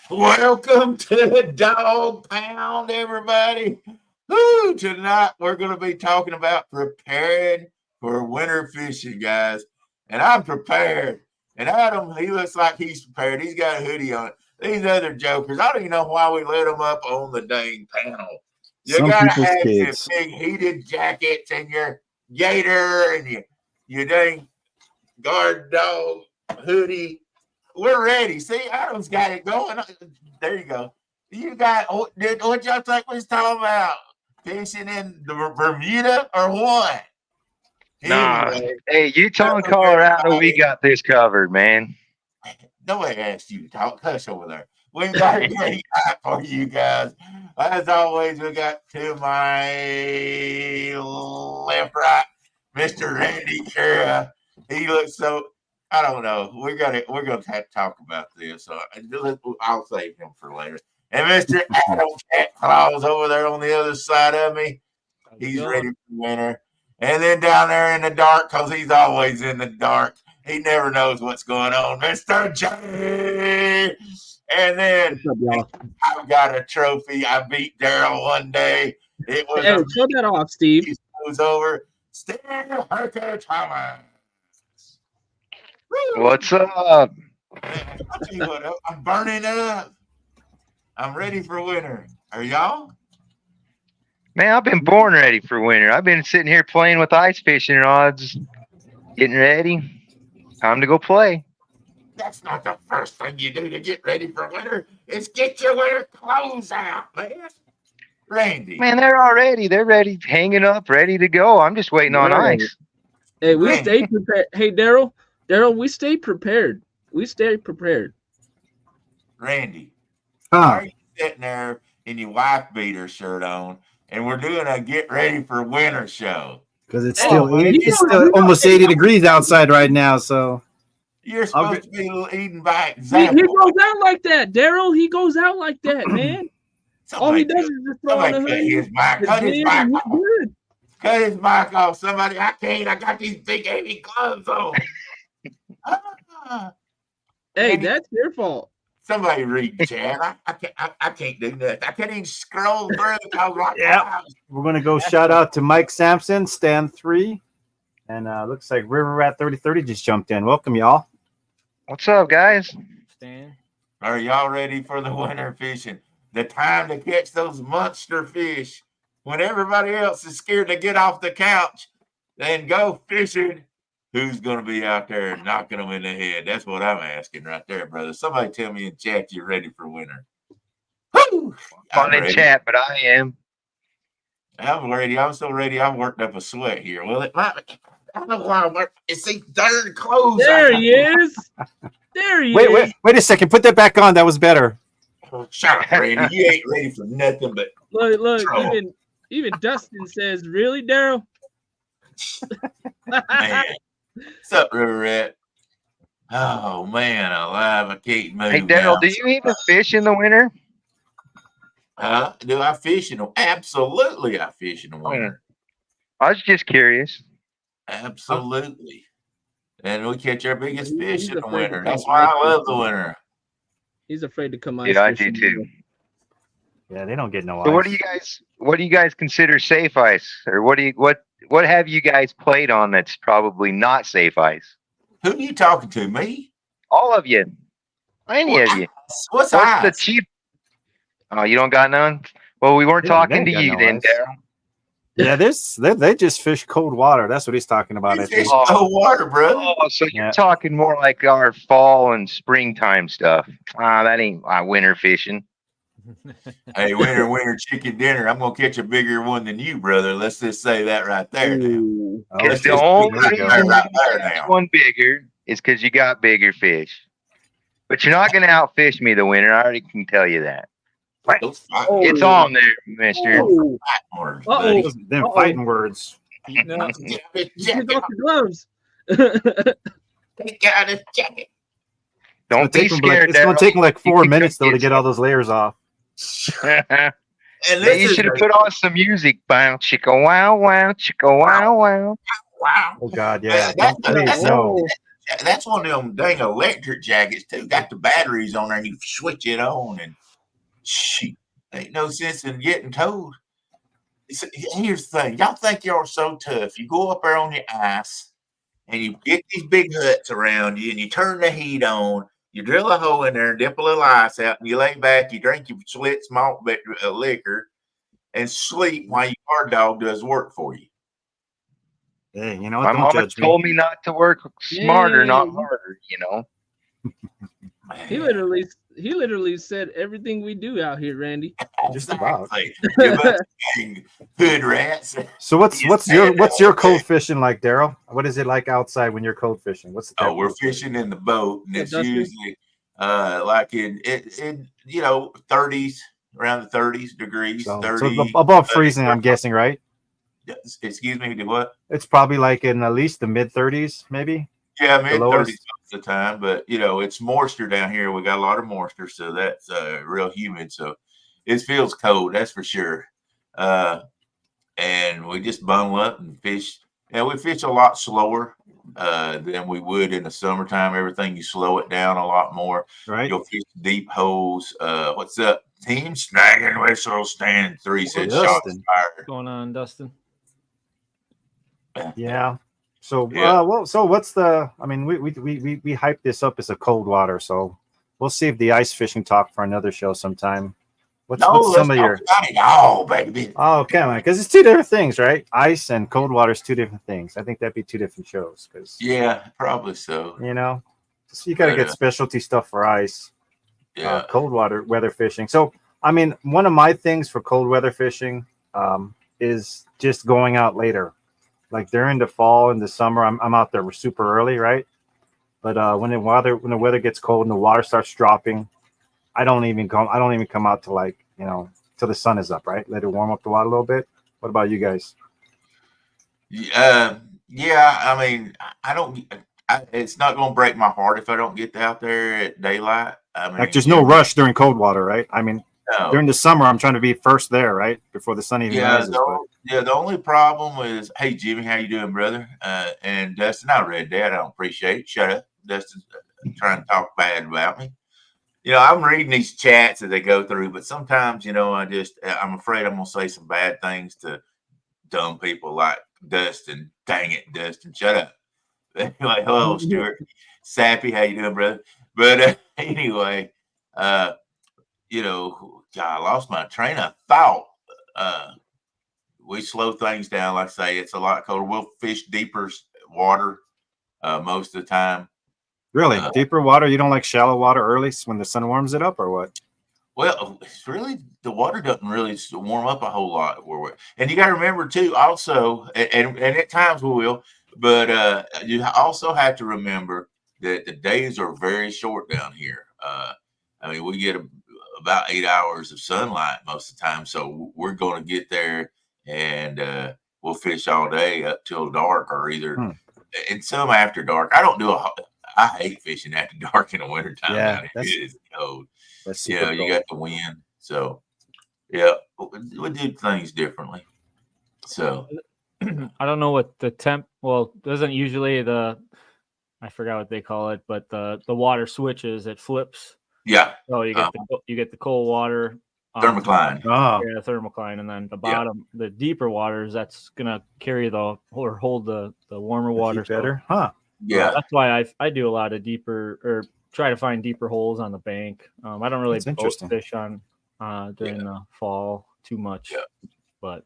Welcome to the Dog Pound, everybody. Woo, tonight we're going to be talking about preparing for winter fishing, guys. And I'm prepared. And Adam, he looks like he's prepared. He's got a hoodie on. These other jokers, I don't even know why we let them up on the dang panel. You got to have your big heated jackets and your gator and your dang guard dog hoodie. We're ready. See, Adam's got it going. There you go. You got what y'all think we was talking about? Fishing in the Bermuda or what? Nah. Hey, Utah and Colorado, we got this covered, man. Nobody asked you to talk. Hush over there. We've got a great night for you guys. As always, we got to my left, right, Mr. Randy Kara. He looks so. I don't know. We're gonna have to talk about this. So I'll save him for later. And Mr. Adam Cat Claus over there on the other side of me. He's ready for winter. And then down there in the dark, because he's always in the dark. He never knows what's going on. Mr. J. And then I've got a trophy. I beat Daryl one day. It was show that off, Steve. It was over. Steve Herker Thomas. What's up? I'll tell you what, I'm burning up. I'm ready for winter. Are y'all? Man, I've been born ready for winter. I've been sitting here playing with ice fishing rods, getting ready. Time to go play. That's not the first thing you do to get ready for winter. It's get your winter clothes out, man. Randy. Man, they're ready, hanging up, ready to go. I'm just waiting on ice. Hey, we stay prepared. Hey, Daryl, we stay prepared. We stay prepared. Randy, are you sitting there in your wife beater shirt on, and we're doing a get ready for winter show? Because it's still still almost 80 degrees outside right now. So you're supposed to be eating by He example. goes out like that, Daryl. He goes out like that, man. All he does is just throw on the hoodie. Cut his mic off. Cut his mic off. Somebody, I can't. I got these big heavy gloves on. Hey, that's your fault. Somebody read the chat. I can't do that. I can't even scroll through. We're gonna go shout out to Mike Sampson, Stan 3, and looks like River Rat 3030 just jumped in. Welcome, y'all. What's up, guys? Stan. Are y'all ready for the winter fishing? The time to catch those monster fish when everybody else is scared to get off the couch and go fishing. Who's going to be out there knocking them in the head? That's what I'm asking right there, brother. Somebody tell me in chat you're ready for winter. Woo! I'm in chat, but I am. I'm ready. I'm so ready. I'm worked up a sweat here. Well, it might. I don't know why. It's these darn clothes. There he is. There he is. Wait a second. Put that back on. That was better. Shut up, Randy. You ain't ready for nothing but. Look. Even Dustin says, "Really, Daryl?" Man. What's up, River Rat? Oh, man, alive. I can't move. Hey, Daryl, do you even fish in the winter? Do I fish in the Absolutely, I fish in the winter. I was just curious. Absolutely. And we catch our biggest fish in the winter. That's why I love the winter. He's afraid to come ice Yeah, I do too. Yeah, they don't get no ice. So what do you guys consider safe ice? Or what have you guys played on that's probably not safe ice? Who are you talking to? Me? All of you. Any of you. What's ice? The cheap? Oh, you don't got none? Well, we weren't talking to you then, Daryl. Yeah, they just fish cold water. That's what he's talking about. I think. Cold water, bro. Oh, so you're talking more like our fall and springtime stuff. That ain't winter fishing. Hey, winter chicken dinner. I'm gonna catch a bigger one than you, brother. Let's just say that right there. Now. Oh, Oh, It's the shit. only There we go. reason Right you there catch now. one bigger is because you got bigger fish. But you're not going to outfish me the winter. I already can tell you that. Those fight Oh. It's on there, mister. oh, words, Uh-oh. buddy. Them Uh-oh. fighting words. no. Get out his Take jacket. off your gloves. Take out his jacket. Don't be scared, It's gonna take them like You 4 can minutes though to get get all those layers off. Daryl. And Yeah, this you is should have put on some music. Bow, chicka, wow, wow, chicka, wow, wow. wow. Oh God, yeah. That's, Don't, please, no. that's one of them dang electric jackets too. Got the batteries on there, and you switch it on, and shoot, ain't no sense in getting towed. Here's the thing: y'all think y'all are so tough. You go up there on your ice, and you get these big huts around you, and you turn the heat on. You drill a hole in there and dip a little ice out, and you lay back. You drink your Schlitz malt liquor, and sleep while your guard dog does work for you. Hey, you know what? My Don't mama judge me. told me not to work smarter, not Yay. harder, you know. He literally said everything we do out here, Randy. Just about. Exactly. Give us dang hood rats. So what's your code fishing like, Daryl? What is it like outside when you're code fishing? What's the Oh, we're temperature? fishing in the boat, and it's Dustin? usually like in 30s, around the 30s degrees, So 30 above freezing, I'm guessing, right? Excuse me, what? It's probably like in at least the mid 30s, maybe. Yeah, mid 30s lowest? most of the time, but it's moisture down here. We got a lot of moisture, so that's real humid. So it feels cold, that's for sure. And we just bundle up and fish. And we fish a lot slower than we would in the summertime. Everything, you slow it down a lot more. Right. You'll fish deep holes. What's up, team? Snagging whistle stand 3 said Dustin. shots fired. What's going on, Dustin? Yeah. So Yeah. so what's the? I mean, we hype this up as a cold water, so we'll save the ice fishing talk for another show sometime. What's some of your? About it all, baby. Oh, come on, because it's two different things, right? Ice and cold water is two different things. I think that'd be two different shows, because Yeah, probably so. so you got to But, get specialty stuff for ice. Yeah. Cold weather fishing. So, I mean, one of my things for cold weather fishing is just going out later. Like during the fall and the summer, I'm out there super early, right? But when the weather gets cold and the water starts dropping, I don't even come out to till the sun is up, right? Let it warm up the water a little bit. What about you guys? Yeah, I mean, I don't. It's not going to break my heart if I don't get out there at daylight. I mean, Like, there's no rush during cold water, right? I mean, no. during the summer, I'm trying to be first there, right, before the sun even rises. The only problem is, hey Jimmy, how you doing, brother? And Dustin, I read that. I don't appreciate it. Shut up, Dustin's trying to talk bad about me. I'm reading these chats that they go through, but sometimes, I'm afraid I'm gonna say some bad things to dumb people like Dustin. Dang it, Dustin, shut up. Anyway, hello, Stuart. Sappy, how you doing, brother? But anyway, God, I lost my train of thought. We slow things down. Like I say, it's a lot colder. We'll fish deeper water most of the time. Really, deeper water? You don't like shallow water early when the sun warms it up, or what? Well, it's really, the water doesn't really warm up a whole lot and you got to remember too, also, and at times we will, but you also have to remember that the days are very short down here. I mean, we get about 8 hours of sunlight most of the time, so we're going to get there and we'll fish all day up till dark, or either and some after dark. I hate fishing after dark in the wintertime. Yeah, it is cold. That's You got the wind. So, yeah, we do things differently. So, I don't know what the doesn't usually I forgot what they call it, but the water switches, it flips. yeah. So you get the cold water. Thermocline. Yeah, thermocline, and then the bottom, the deeper waters, that's gonna carry hold the warmer water better, huh? Yeah, that's why I do a lot of deeper, or try to find deeper holes on the bank. I don't really boat fish on during the fall too much, but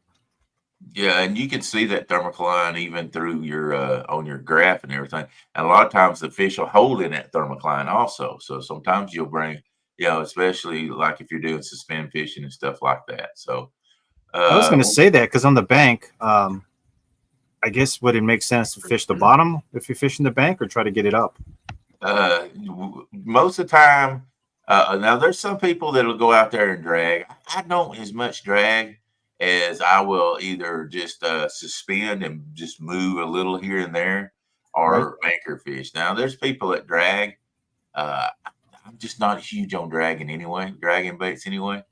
and you can see that thermocline even through your on your graph and everything. And a lot of times the fish will hold in that thermocline also. So sometimes you'll bring, especially like if you're doing suspend fishing and stuff like that. So I was going to say that because on the bank, I guess would it make sense to fish the bottom if you're fishing the bank, or try to get it up? Most of the time, now there's some people that'll go out there and drag. I don't as much drag as I will either just suspend and just move a little here and there, or anchor fish. Now there's people that drag. I'm just not huge on dragging baits anyway.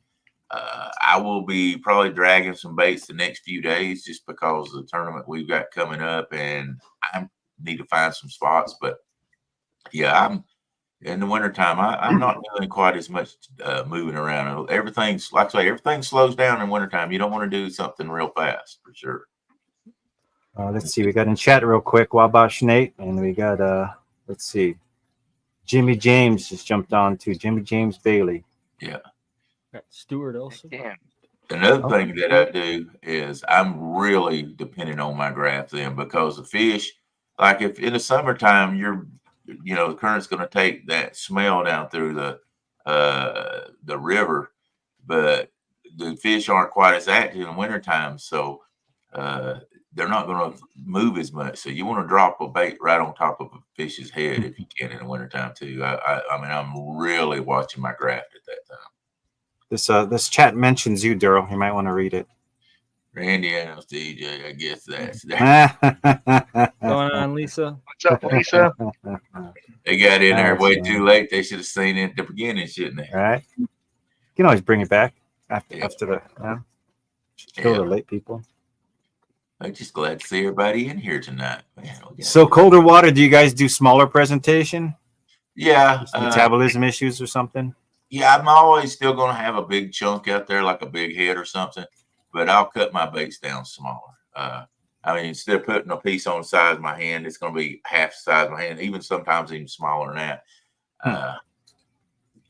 I will be probably dragging some baits the next few days just because of the tournament we've got coming up, and I need to find some spots. But yeah, I'm in the wintertime. I'm not doing quite as much moving around. Everything's like I say, everything slows down in wintertime. You don't want to do something real fast for sure. Let's see. We got in chat real quick. Wabash Nate, and we got let's see. Jimmy James just jumped on to Jimmy James Bailey. Yeah. Got Stewart also. Yeah. Another thing that I do is I'm really dependent on my draft then, because the fish, like if in the summertime the current's going to take that smell down through the river, but the fish aren't quite as active in the wintertime, so they're not going to move as much. So you want to drop a bait right on top of a fish's head if you can in the wintertime too. I mean, I'm really watching my draft at that time. This chat mentions you, Daryl. You might want to read it. Randy Adams, DJ, I guess that's that. Going on, Lisa? What's up, Lisa? They got in there way too late. They should have seen it at the beginning, shouldn't they? All right. You can always bring it back after the go to late people. I'm just glad to see everybody in here tonight. Man, so colder water, do you guys do smaller presentation? Yeah. Metabolism issues or something? Yeah, I'm always still going to have a big chunk out there, like a big head or something, but I'll cut my baits down smaller. I mean, instead of putting a piece on the size of my hand, it's going to be half the size of my hand, even sometimes even smaller than that.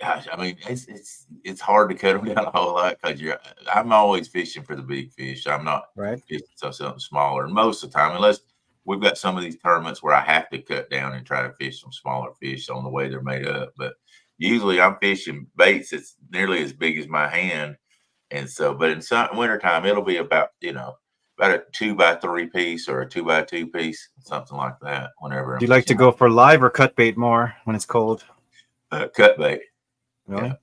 Gosh, I mean, it's hard to cut them down a whole lot because I'm always fishing for the big fish. I'm not fishing something smaller. And most of the time, unless we've got some of these tournaments where I have to cut down and try to fish some smaller fish on the way they're made up. But usually I'm fishing baits that's nearly as big as my hand. And so, but in wintertime, it'll be about a 2x3 piece or a 2x2 piece, something like that. Whenever. Do you like to go for live or cut bait more when it's cold? Cut bait. Really? Yeah.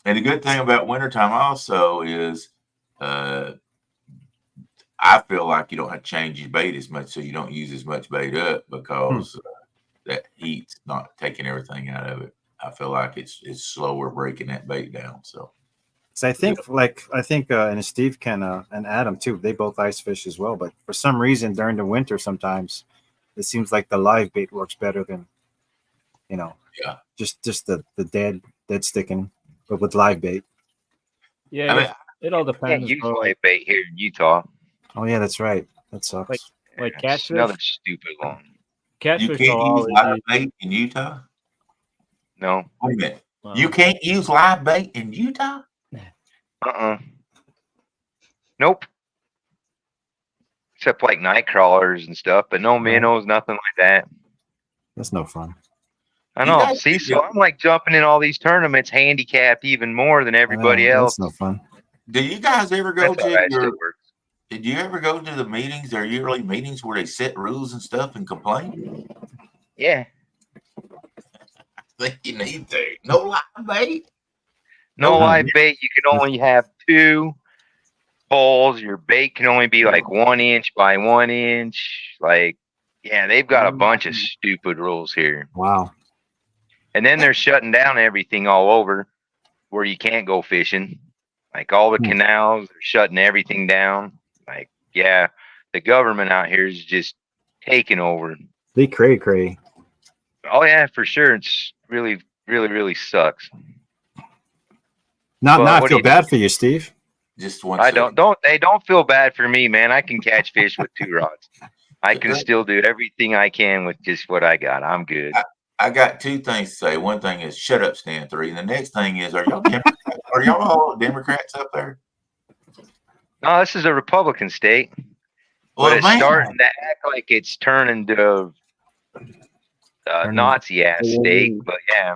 And the good thing about wintertime also is I feel like you don't have to change your bait as much, so you don't use as much bait up because that heat's not taking everything out of it. I feel like it's slower breaking that bait down. So I think and Steve can and Adam too, they both ice fish as well, but for some reason during the winter sometimes it seems like the live bait works better than just the dead sticking, but with live bait. Yeah, I mean, it all depends. You can't use live bait here in Utah. Oh yeah, that's right. That sucks. Like catfish. Another stupid one. Catfish. You can't use live bait in Utah? No. Wait a minute. Wow. You can't use live bait in Utah? Nope. Except like night crawlers and stuff, but no minnows, nothing like that. That's no fun. I know. See, so I'm like jumping in all these tournaments, handicapped even more than everybody else. That's no fun. Do you guys ever go Did you ever go to the meetings or yearly meetings where they set rules and stuff and complain? Yeah. I think you need to. No live bait. No live bait. You can only have 2 holes. Your bait can only be like 1 inch by 1 inch. Like, yeah, they've got a bunch of stupid rules here. Wow. And then they're shutting down everything all over where you can't go fishing. Like all the canals, they're shutting everything down. Like, yeah, the government out here is just taking over. They cray. Oh yeah, for sure. It's really, really, really sucks. Now I feel bad for you, Steve. Just one. They don't feel bad for me, man. I can catch fish with 2 rods. I can still do everything I can with just what I got. I'm good. I got 2 things to say. One thing is shut up, Stan 3. And the next thing is, are y'all all Democrats up there? No, this is a Republican state. Well, but it's starting to act like it's turning to Nazi ass state. But yeah.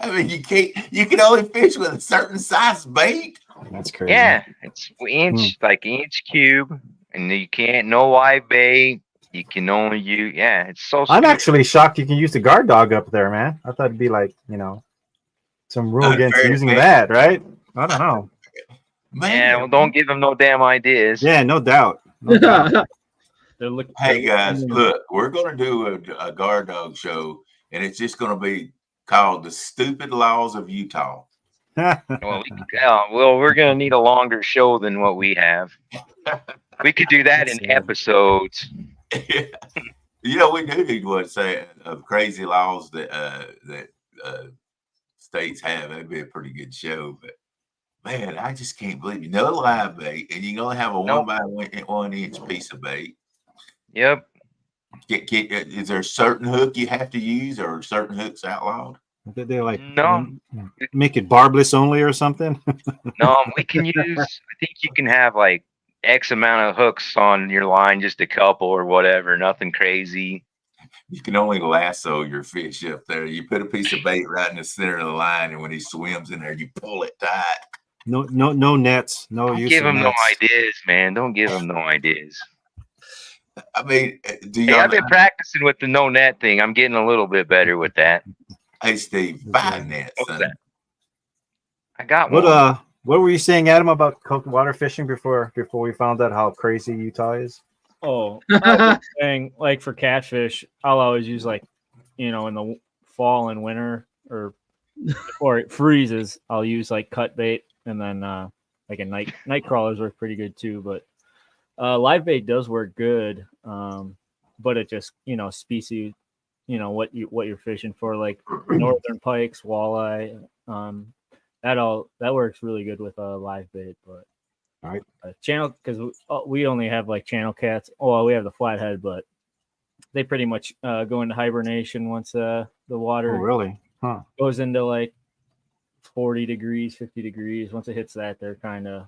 I mean, you can only fish with a certain size bait. That's crazy. Yeah, it's inch cube. and you can't no live bait. You can only use it's so. I'm stupid. actually shocked you can use the guard dog up there, man. I thought it'd be like some rule against Unfair using advantage. that, right? I don't know. Yeah, well, don't give them no damn ideas. Yeah, no doubt. No doubt. They're looking. Hey guys, look, we're gonna do a guard dog show, and it's just gonna be called "The Stupid Laws of Utah." Well, we're gonna need a longer show than what we have. We could do that in episodes. You know, we do need one say of crazy laws that states have. That'd be a pretty good show. But man, I just can't believe no live bait, and you can only have a 1 by 1 inch piece of bait. Yep. Is there a certain hook you have to use, or certain hooks outlawed? Did they like No. make it barbless only or something? No, we can use. I think you can have like X amount of hooks on your line, just a couple or whatever. Nothing crazy. You can only lasso your fish up there. You put a piece of bait right in the center of the line, and when he swims in there, you pull it tight. No nets. No Don't use. give him nets. no ideas, man. Don't give him no ideas. I mean, I've been practicing with the no net thing. I'm getting a little bit better with that. Hey, Steve, buy nets. I got one. What were you saying, Adam, about cold water fishing before we found out how crazy Utah is? Oh, I was saying, like for catfish, I'll always use in the fall and winter or before it freezes, I'll use like cut bait, and then like a night crawlers work pretty good too. But live bait does work good, but it just species, what you're fishing for, like northern pikes, walleye, that works really good with a live bait. But all right, channel, because we only have like channel cats. Oh, we have the flathead, but they pretty much go into hibernation once the water really goes into like 40 degrees, 50 degrees. Once it hits that, they're kind of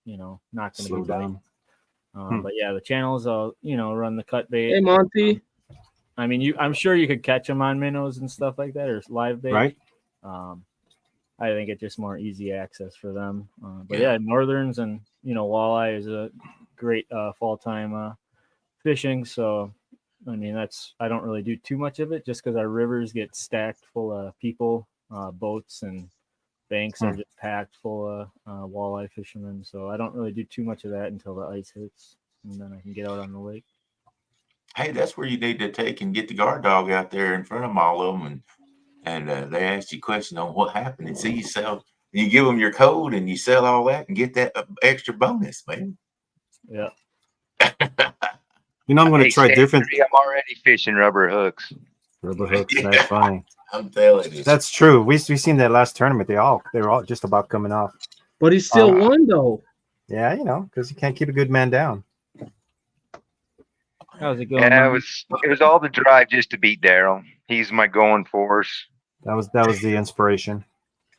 not going to be down. But yeah, the channels, run the cut bait. Hey, Monty. I mean, I'm sure you could catch them on minnows and stuff like that, or live bait. Right. I think it's just more easy access for them. But yeah, northerns and walleye is a great fall time fishing. So I mean, I don't really do too much of it just because our rivers get stacked full of people, boats, and banks are just packed full of walleye fishermen. So I don't really do too much of that until the ice hits, and then I can get out on the lake. Hey, that's where you need to take and get the guard dog out there in front of all of them, and they ask you questions on what happened, and see you sell. You give them your code, and you sell all that, and get that extra bonus, man. Yeah. I'm going to try different. I'm already fishing rubber hooks. Rubber hooks. That's funny. I'm telling you. That's true. We seen that last tournament. They were all just about coming off. But he still won, though. Yeah, because you can't keep a good man down. How's it going? Yeah, it was all the drive just to beat Daryl. He's my going force. That was the inspiration.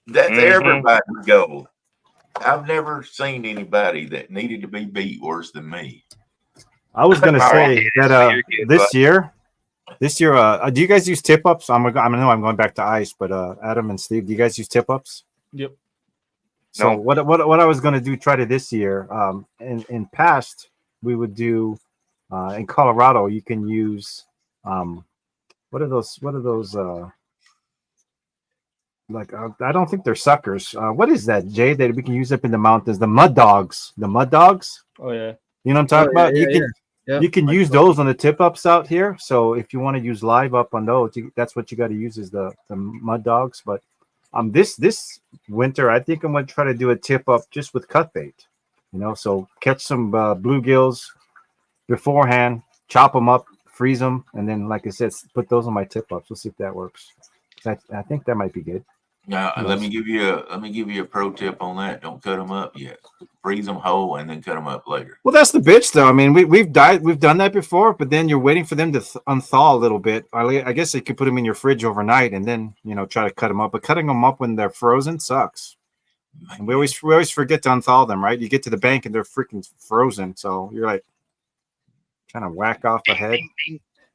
That's everybody's goal. I've never seen anybody that needed to be beat worse than me. I was going to say that this year, do you guys use tip ups? I know I'm going back to ice, but Adam and Steve, do you guys use tip ups? Yep. So no. What I was going to do, try to this year. In past, we would do in Colorado. You can use what are those? Like I don't think they're suckers. What is that, Jay? That we can use up in the mountains? The mud dogs. The mud dogs. Oh yeah. You know what I'm talking about? You can use those on the tip ups out here. So if you want to use live up on those, that's what you got to use is the mud dogs. But this winter, I think I'm going to try to do a tip up just with cut bait. So catch some bluegills beforehand, chop them up, freeze them, and then, like I said, put those on my tip ups. We'll see if that works. I think that might be good. Now, let me give you a pro tip on that. Don't cut them up yet. Freeze them whole and then cut them up later. Well, that's the bitch, though. I mean, we've done that before, but then you're waiting for them to unthaw a little bit. I guess you could put them in your fridge overnight and then try to cut them up. But cutting them up when they're frozen sucks. And we always forget to unthaw them, right? You get to the bank and they're freaking frozen, so you're like trying to whack off the head.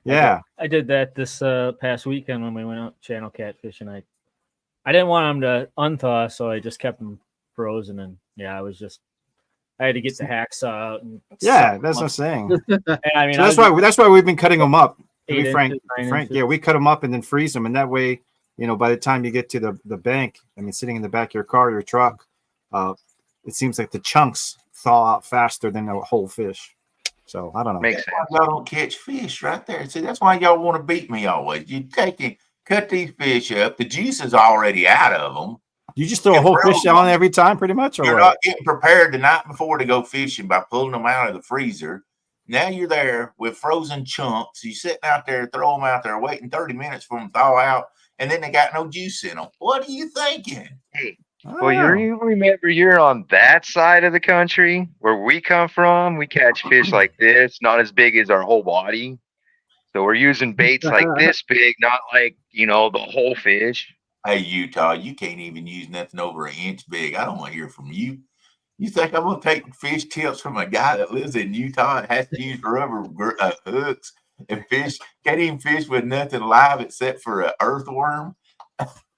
Yeah, I did that this past weekend when we went out channel catfishing. I didn't want them to unthaw, so I just kept them frozen. And yeah, I was just I had to get the hacksaw out. And Yeah, suck that's what I'm them saying. up. And I mean, So that's why we've been cutting them up. To be 8 frank, inches, 9 Frank, inches. yeah, we cut them up and then freeze them, and that way, by the time you get to the bank, I mean, sitting in the back of your car, your truck, it seems like the chunks thaw out faster than a whole fish. So I don't know. Makes sense. Y'all don't catch fish right there. See, that's why y'all want to beat me always. You cut these fish up. The juice is already out of them. You just throw a whole fish on every time, pretty much, or you're what? not getting prepared the night before to go fishing by pulling them out of the freezer. Now you're there with frozen chunks. You sitting out there, throw them out there, waiting 30 minutes for them to thaw out, and then they got no juice in them. What are you thinking? Hey, well, you remember you're on that side of the country where we come from. We catch fish like this, not as big as our whole body. So we're using baits like this big, not like, the whole fish. Hey, Utah, you can't even use nothing over an inch big. I don't want to hear from you. You think I'm going to take fish tips from a guy that lives in Utah and has to use rubber hooks and can't even fish with nothing live except for an earthworm?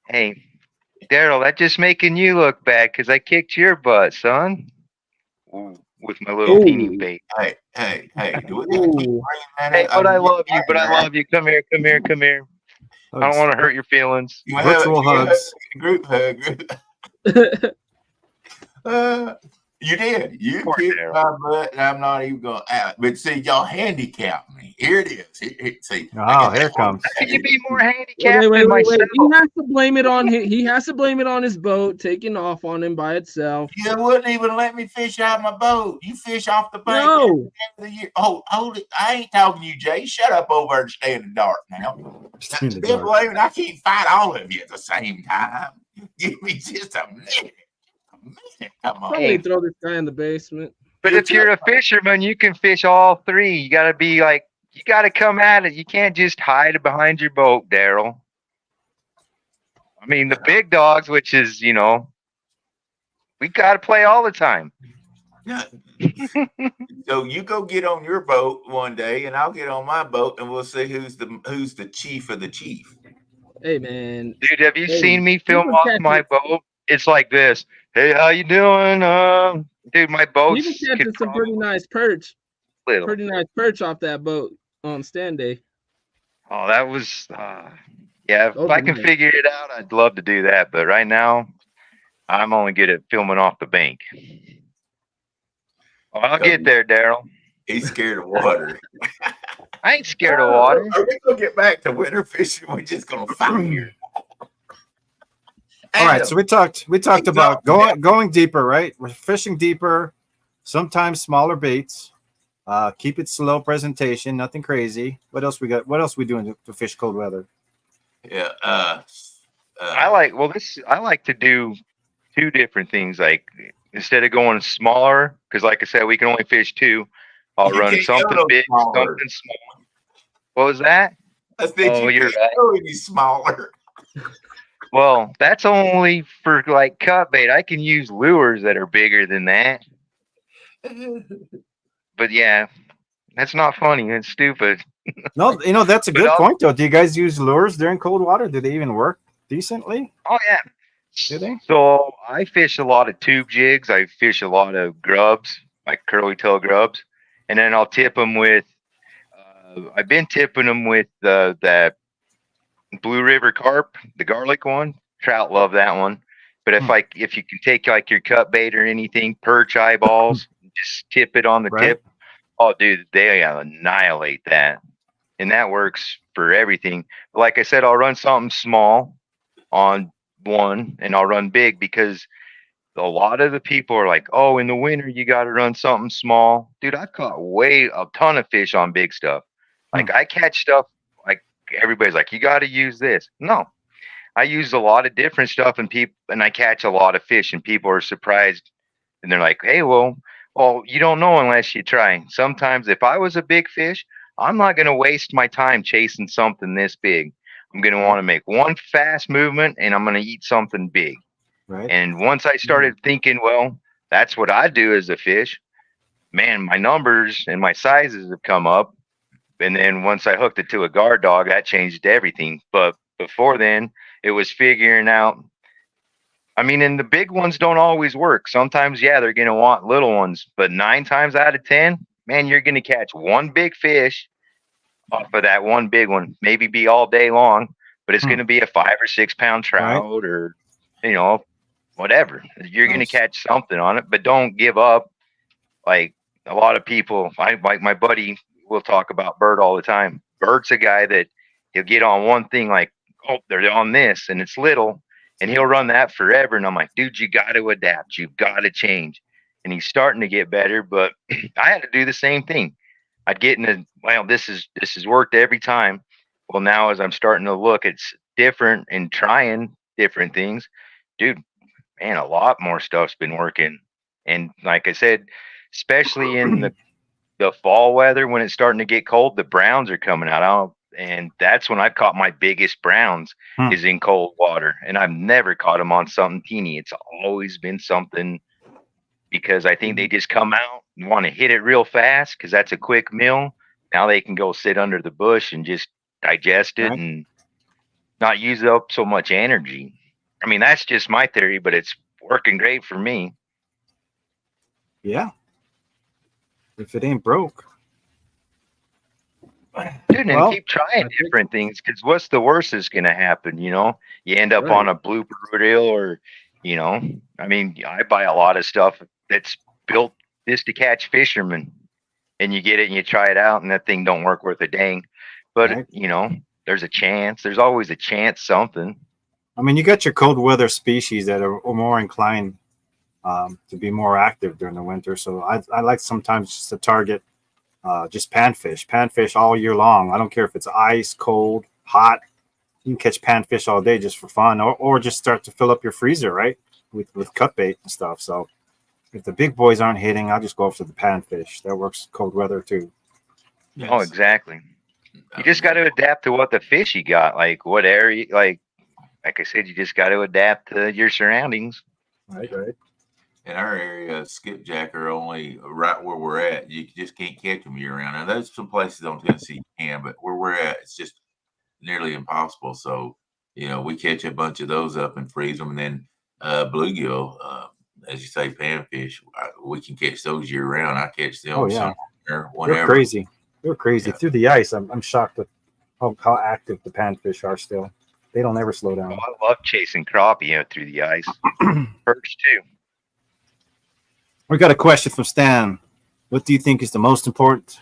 Hey, Daryl, that's just making you look bad because I kicked your butt, son. Ooh, with my little teeny bait. Hey, do we got to keep bringing that Hey, up? but I love you. Come here. I don't want to hurt your feelings. Virtual hugs. Group hug. You did. You Poor kicked Daryl. my butt, and I'm not even going to. But see, y'all handicapped me. Here it is. See. Oh, here it comes. How can you be more handicapped than Wait. myself? He has to blame it on him. He has to blame it on his boat taking off on him by itself. You wouldn't even let me fish out my boat. You fish off the bank. No. The year. Oh, hold it. I ain't talking to you, Jay. Shut up over there and stay in the dark now. I can't fight all of you at the same time. Give me just a minute. Come on. Probably throw this guy in the basement. But if you're a fisherman, you can fish all three. You got to be like, you got to come at it. You can't just hide behind your boat, Daryl. I mean, the big dogs, which is, we got to play all the time. So you go get on your boat one day, and I'll get on my boat, and we'll see who's the chief of the chief. Hey, man. Dude, have you seen me film off my boat? It's like this. Hey, how you doing? Dude, my boat's You can catch some pretty nice perch. Little. Pretty nice perch off that boat on stand day. Oh, that was yeah. If I can figure it out, I'd love to do that. But right now, I'm only good at filming off the bank. Oh, I'll get there, Daryl. He's scared of water. I ain't scared of water. Are we gonna get back to winter fishing? We're just gonna fight here. All right, so we talked about going deeper, right? We're fishing deeper, sometimes smaller baits. Keep it slow presentation, nothing crazy. What else we got? What else we doing to fish cold weather? Yeah. I like to do two different things. Like instead of going smaller, because like I said, we can only fish two. I'll run something big, something small. What was that? I said you're right. Go any smaller. Well, that's only for like cut bait. I can use lures that are bigger than that. But yeah, that's not funny. It's stupid. No, that's a good point though. Do you guys use lures during cold water? Do they even work decently? Oh yeah. Do they? So I fish a lot of tube jigs. I fish a lot of grubs, like curly tail grubs, and then I'll tip them with. I've been tipping them with that Blue River carp, the garlic one. Trout love that one. But if you can take like your cut bait or anything, perch eyeballs, just tip it on the tip. Oh, dude, they annihilate that, and that works for everything. Like I said, I'll run something small on one, and I'll run big because a lot of the people are like, "Oh, in the winter you got to run something small." Dude, I've caught a ton of fish on big stuff. Like I catch stuff like everybody's like, "You got to use this." No, I use a lot of different stuff, and I catch a lot of fish, and people are surprised, and they're like, "Hey, well, you don't know unless you try." Sometimes, if I was a big fish, I'm not going to waste my time chasing something this big. I'm going to want to make one fast movement, and I'm going to eat something big. Right. And once I started thinking, well, that's what I do as a fish, man, my numbers and my sizes have come up. And then once I hooked it to a guard dog, that changed everything. But before then, it was figuring out I mean, and the big ones don't always work. Sometimes, yeah, they're going to want little ones, but 9 times out of 10, man, you're going to catch one big fish off of that one big one. Maybe be all day long, but it's going to be a 5 or 6 pound trout or, you know, whatever. You're going to catch something on it, but don't give up. Like a lot of people, like my buddy will talk about Bert all the time. Bert's a guy that he'll get on one thing like, oh, they're on this and it's little, and he'll run that forever. And I'm like, dude, you got to adapt. You've got to change. And he's starting to get better, but I had to do the same thing. I'd get in a, well, this has worked every time. Well, now as I'm starting to look, it's different and trying different things, dude, man, a lot more stuff's been working. And like I said, especially in the fall weather when it's starting to get cold, the browns are coming out. And that's when I've caught my biggest browns is in cold water. And I've never caught them on something teeny. It's always been something because I think they just come out and want to hit it real fast because that's a quick meal. Now they can go sit under the bush and just digest it and not use up so much energy. I mean, that's just my theory, but it's working great for me. Yeah. If it ain't broke. Dude, and keep trying different things because what's the worst that's going to happen? You know, you end up on a blooper reel or, you know, I mean, I buy a lot of stuff that's built just to catch fishermen and you get it and you try it out and that thing don't work worth a dang. But, you know, there's a chance. There's always a chance something. I mean, you got your cold weather species that are more inclined to be more active during the winter. So I like sometimes just to target just panfish all year long. I don't care if it's ice, cold, hot. You can catch panfish all day just for fun, or just start to fill up your freezer, right? With cut bait and stuff. So if the big boys aren't hitting, I'll just go after the panfish. That works cold weather too. Yes. Oh, exactly. You just got to adapt to what the fish you got. Like what area, like I said, you just got to adapt to your surroundings. Right. In our area, skipjack are only right where we're at. You just can't catch them year round. Now, there's some places on Tennessee you can, but where we're at, it's just nearly impossible. So, you know, we catch a bunch of those up and freeze them. And then bluegill, as you say, panfish, we can catch those year round. I catch them somewhere, whenever. They're crazy. They're crazy. Through the ice, I'm shocked at how active the panfish are still. They don't ever slow down. Oh, I love chasing crappie through the ice. Perch too. We got a question from Stan. What do you think is the most important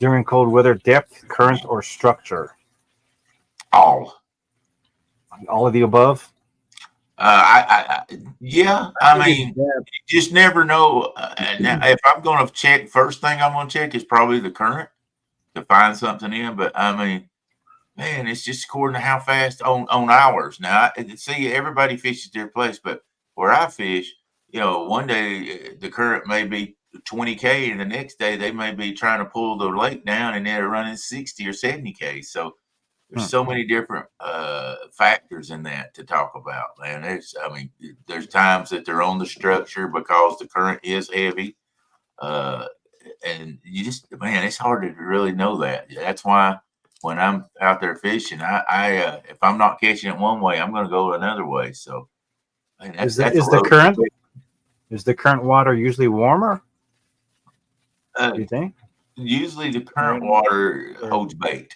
during cold weather? Depth, current, or structure? All of the above. Yeah. I mean, you just never know. Now, if I'm going to check, first thing I'm going to check is probably the current to find something in. But I mean, man, it's just according to how fast on hours. Now, see, everybody fishes their place, but where I fish, you know, one day the current may be 20K and the next day they may be trying to pull the lake down and they're running 60 or 70K. So there's so many different factors in that to talk about, man. There's times that they're on the structure because the current is heavy. And you just, man, it's hard to really know that. That's why when I'm out there fishing, I if I'm not catching it one way, I'm going to go another way. So man, is the current water usually warmer? Do you think? Usually the current water holds bait.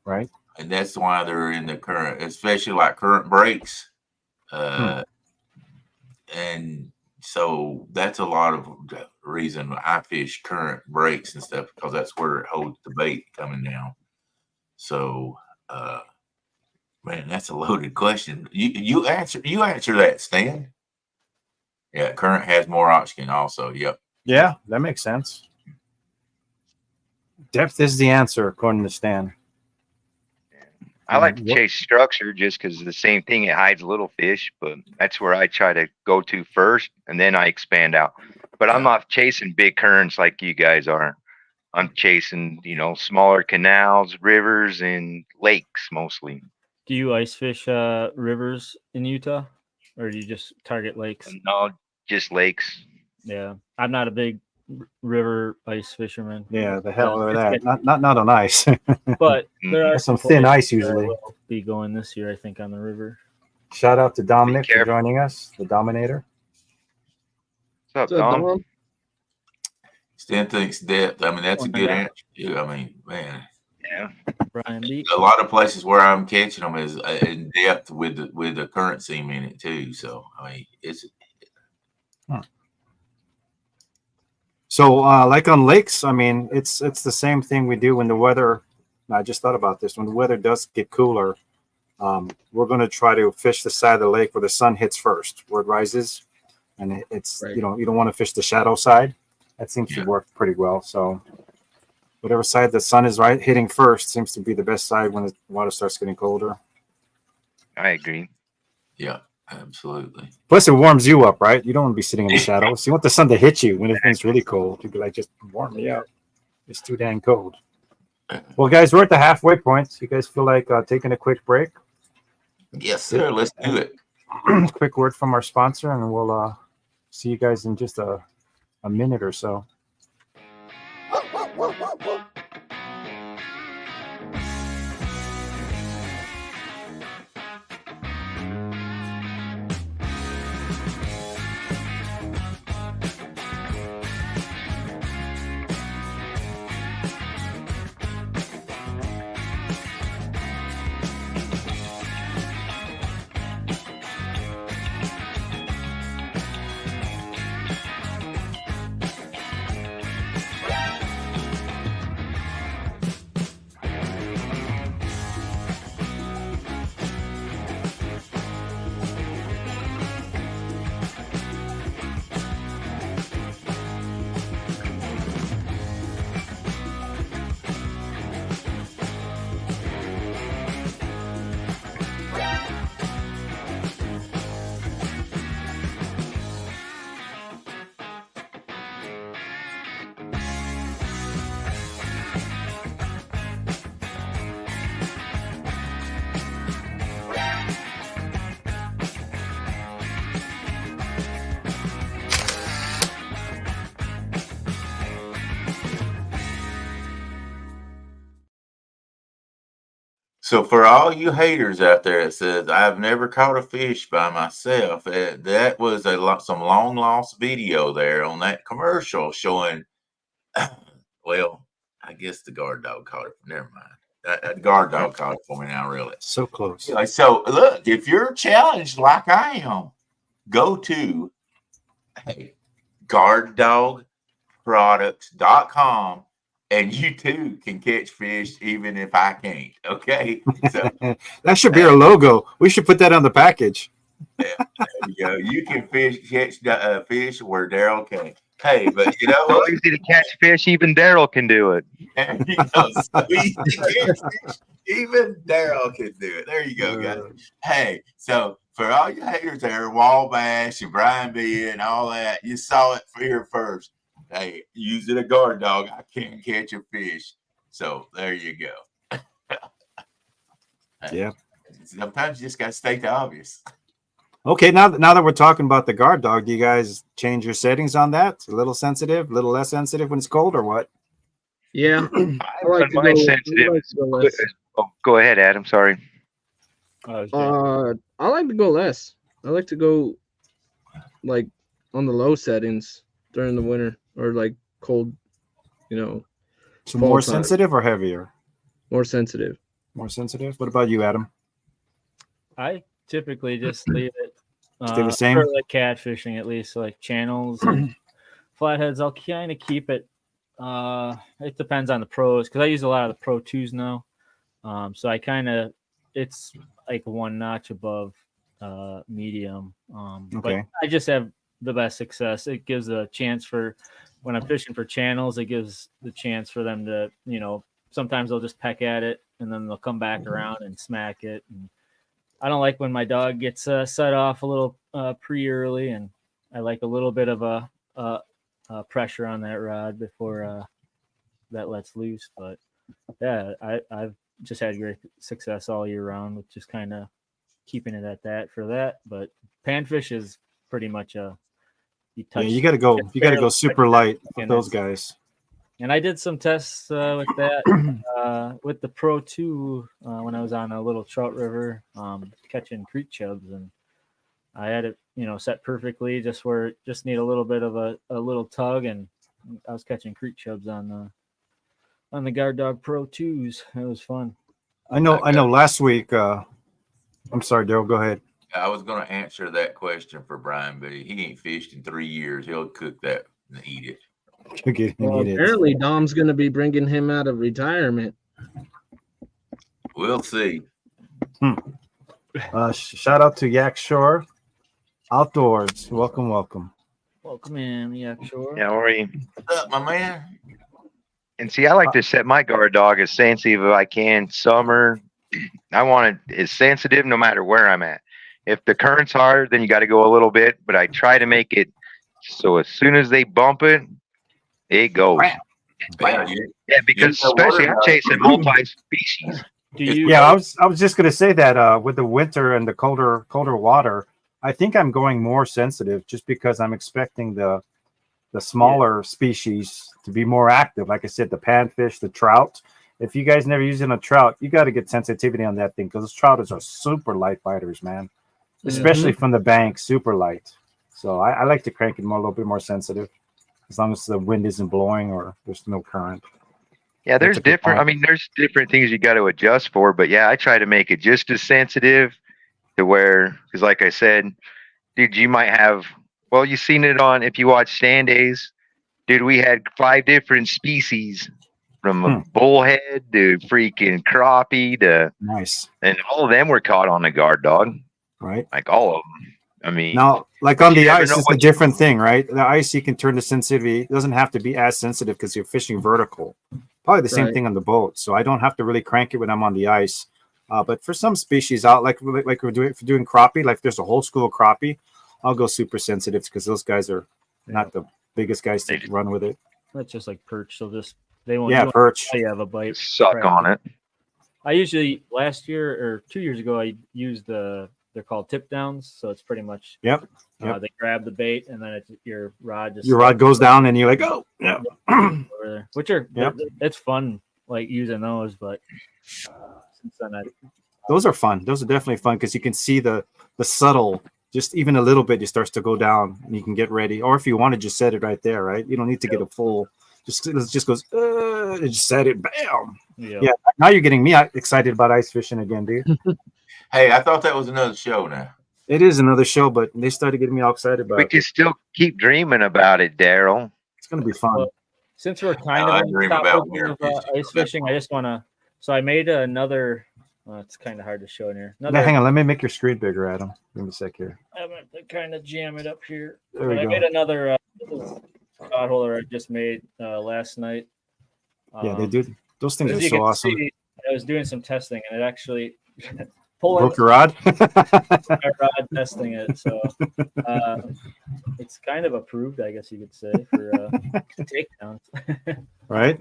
Right. And that's why they're in the current, especially like current breaks. And so that's a lot of the reason I fish current breaks and stuff, because that's where it holds the bait coming down. So, man, that's a loaded question. You answer that, Stan. Yeah, current has more oxygen also. Yep. Yeah, that makes sense. Depth is the answer, according to Stan. I like to chase structure just because the same thing, it hides little fish, but that's where I try to go to first, and then I expand out. But I'm not chasing big currents like you guys are. I'm chasing, you know, smaller canals, rivers, and lakes mostly. Do you ice fish rivers in Utah, or do you just target lakes? No, just lakes. Yeah, I'm not a big river ice fisherman. Yeah, the hell with that. Not on ice. But there are some thin ice usually. Will be going this year, I think, on the river. Shout out to Dominic for careful. joining us, the Dominator. What's up, What's up, Dom? Dom? Stan thinks depth. I mean, that's a good answer too. I mean, man, Yeah. Brian Beat. a lot of places where I'm catching them is in depth with the current seam in it too. So I mean, it's So, like on lakes, I mean, it's the same thing we do when the weather. I just thought about this. When the weather does get cooler, we're going to try to fish the side of the lake where the sun hits first, where it rises, and it's Right. you don't want to fish the shadow side. That seems to work pretty well. So, whatever side the sun is hitting first seems to be the best side when the water starts getting colder. I agree. yeah, absolutely. Plus, it warms you up, right? You don't want to be sitting in the shadows. You want the sun to hit you when it's really cold. You'd be like, just warm me up. It's too dang cold. Well, guys, we're at the halfway point. You guys feel like taking a quick break? Yes, sir. Let's do it. Quick word from our sponsor, and we'll see you guys in just a minute or so. So for all you haters out there that says I've never caught a fish by myself, that was some long lost video there on that commercial showing. Well, I guess the guard dog caught it. Never mind. That guard dog caught it for me now. Really, So close. anyway, so look, if you're challenged like I am, go to guarddogproducts.com. And you too can catch fish even if I can't. Okay. So that should be our logo. We should put that on the package. there you go. You can catch fish where Daryl can't. Hey, but you know what? So easy to catch fish, even Daryl can do it. There you go. So easy to catch fish, even Daryl can do it. There you go, guys. Hey, so for all you haters there, Wabash and Brian B and all that, you saw it here first. Hey, using a guard dog, I can't catch a fish. So there you go. Yeah. Sometimes you just got to state the obvious. Okay, now that we're talking about the guard dog, do you guys change your settings on that? A little sensitive, a little less sensitive when it's cold, or what? Yeah. I like to Mine's go, sensitive. I like to go less. Oh, go ahead, Adam. Sorry. I like to go less. I like to go like on the low settings during the winter or like cold, So fall more time. sensitive or heavier? More sensitive. More sensitive. What about you, Adam? I typically just leave it. Stay the same? For like catfishing, at least, so like channels and flatheads. I'll kind of keep it. It depends on the pros because I use a lot of the Pro 2s now. So I it's like one notch above medium. Okay. But I just have the best success. It gives a chance for when I'm fishing for channels, it gives the chance for them to, sometimes they'll just peck at it and then they'll come back around and smack it. And I don't like when my dog gets set off a little pre-early, and I like a little bit of a pressure on that rod before that lets loose. But yeah, I've just had great success all year round with just kind of keeping it at that for that. But panfish is pretty much you got to go super light with those guys. And I did some tests with that with the Pro 2 when I was on a little trout river catching creek chubs, and I had it, set perfectly, just where it just need a little bit of a little tug, and I was catching creek chubs on the Guard Dog Pro 2s. It was fun. I know. Last week, I'm sorry, Daryl. Go ahead. I was going to answer that question for Brian, but he ain't fished in 3 years. He'll cook that and eat it. Apparently, Dom's going to be bringing him out of retirement. We'll see. Shout out to Yak Shore Outdoors. Welcome. Welcome in, yeah, sure. Yeah, how are you? What's up, my man? And see, I like to set my guard dog as sensitive as I can. Summer, I want it as sensitive no matter where I'm at. If the current's hard, then you got to go a little bit, but I try to make it so as soon as they bump it, it goes. Bam. Yeah, because especially I'm chasing multi-species. I was just gonna say that with the winter and the colder water, I think I'm going more sensitive just because I'm expecting the smaller species to be more active. Like I said, the panfish, the trout. If you guys never using a trout, you got to get sensitivity on that thing because those trouters are super light biters, man. Especially from the bank, super light. So I like to crank it a little bit more sensitive, as long as the wind isn't blowing or there's no current. Yeah, there's different. I mean, there's different things you got to adjust for, but yeah, I try to make it just as sensitive to where, because like I said, dude, you might have. Well, you've seen it on if you watch Stand Days, dude. We had 5 different species, from a bullhead to freaking crappie to nice, and all of them were caught on the guard dog, right? Like all of them. I mean, now, like on the ice, it's a different thing, right? The ice, you can turn the sensitivity. It doesn't have to be as sensitive because you're fishing vertical. Probably the same thing on the boat. So I don't have to really crank it when I'm on the ice. But for some species out, like we're doing crappie, like there's a whole school of crappie, I'll go super sensitive because those guys are not the biggest guys to run with it. That's just like perch. So they won't. Perch. You have a bite. Suck on it. I usually last year or 2 years ago I used they're called tip downs, so it's pretty much they grab the bait and then your rod goes down and you're like, oh yeah, over there. Which are it's fun like using those, but since then those are fun. Those are definitely fun because you can see the subtle, just even a little bit, it starts to go down and you can get ready. Or if you want to just set it right there, right? You don't need to get a full. It just goes. Just set it. Bam. Yeah. Now you're getting me excited about ice fishing again, dude. Hey, I thought that was another show now. It is another show, but they started getting me all excited about it. We can still keep dreaming about it, Daryl. It's going to be fun. Well, since we're kind of on the topic of ice fishing, I just want to. So I made another. It's kind of hard to show in here. Hang on, let me make your screen bigger, Adam. Give me a sec here. I'm going to kind of jam it up here. There we go. I made another rod holder I just made last night. Yeah, they do. Those things are so awesome. I was doing some testing, and it actually broke your rod. My rod testing it, so it's kind of approved, I guess you could say, for takedowns. Right.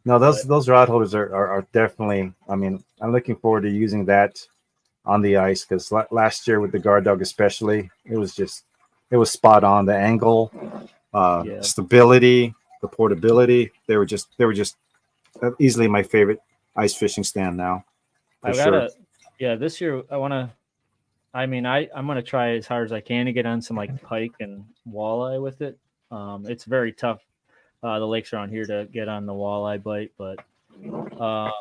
No, those rod holders are definitely. I mean, I'm looking forward to using that on the ice because last year with the guard dog, especially, it was spot on. The angle, stability, the portability. They were just easily my favorite ice fishing stand now. This year I'm gonna try as hard as I can to get on some like pike and walleye with it. It's very tough. The lakes around here to get on the walleye bite, but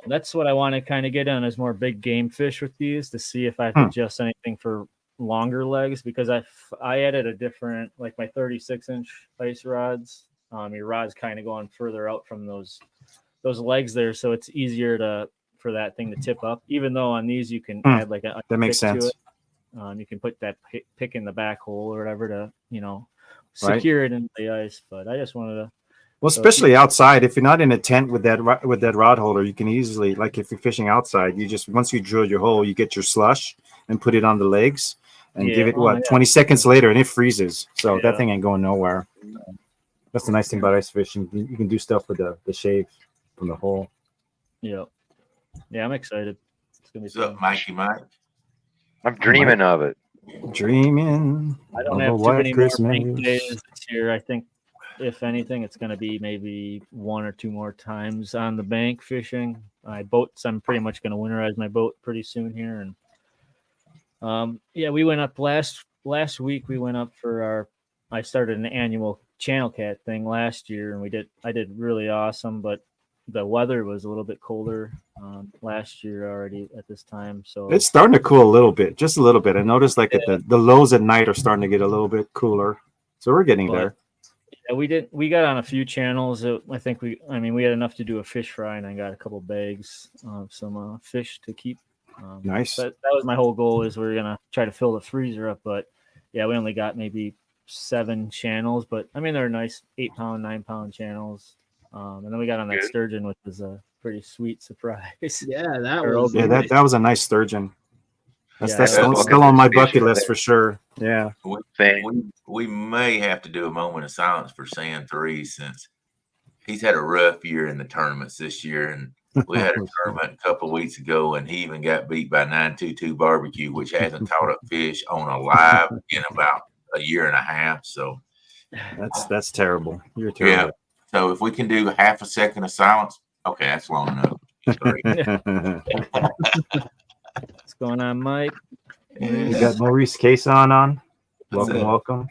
that's what I want to kind of get on is more big game fish with these to see if I have to adjust anything for longer legs because I added a different like my 36-inch ice rods. Your rod's kind of going further out from those legs there, so it's easier for that thing to tip up. Even though on these you can add like a that makes sense. To it. You can put that pick in the back hole or whatever to secure it into the ice. But I just wanted to. Well, especially outside, if you're not in a tent with that rod holder, you can easily, like if you're fishing outside, you just once you drill your hole, you get your slush and put it on the legs and give it 20 seconds later, and it freezes. So that thing ain't going nowhere. That's the nice thing about ice fishing. You can do stuff with the shave from the hole. Yeah, I'm excited. It's gonna be. What's up, Mikey Mike? I'm dreaming of it. Dreaming. I don't have too many more pink days this year. I think if anything, it's going to be maybe 1 or 2 more times on the bank fishing. My boats, I'm pretty much going to winterize my boat pretty soon here. And yeah, we went up last week. We went up for I started an annual channel cat thing last year, and I did really awesome, but the weather was a little bit colder last year already at this time. So It's starting to cool a little bit, just a little bit. I noticed like the lows at night are starting to get a little bit cooler. So we're getting there. Yeah, we got on a few channels. I think we had enough to do a fish fry, and I got a couple bags of some fish to keep. Nice. That was my whole goal, is we're gonna try to fill the freezer up. But yeah, we only got maybe 7 channels, but I mean they're nice 8-pound, 9-pound channels. And then we got on that sturgeon, which was a pretty sweet surprise. Yeah, that was a nice sturgeon. That's Yeah, still on my bucket list for sure. Yeah. We may have to do a moment of silence for Sand 3, since he's had a rough year in the tournaments this year. And we had a tournament a couple of weeks ago, and he even got beat by 922 Barbecue, which hasn't caught a fish on a live in about a year and a half. So that's terrible. You're terrible. Yeah. So if we can do half a second of silence, okay, that's long enough. What's going on, Mike? We got Maurice Cason on. Welcome.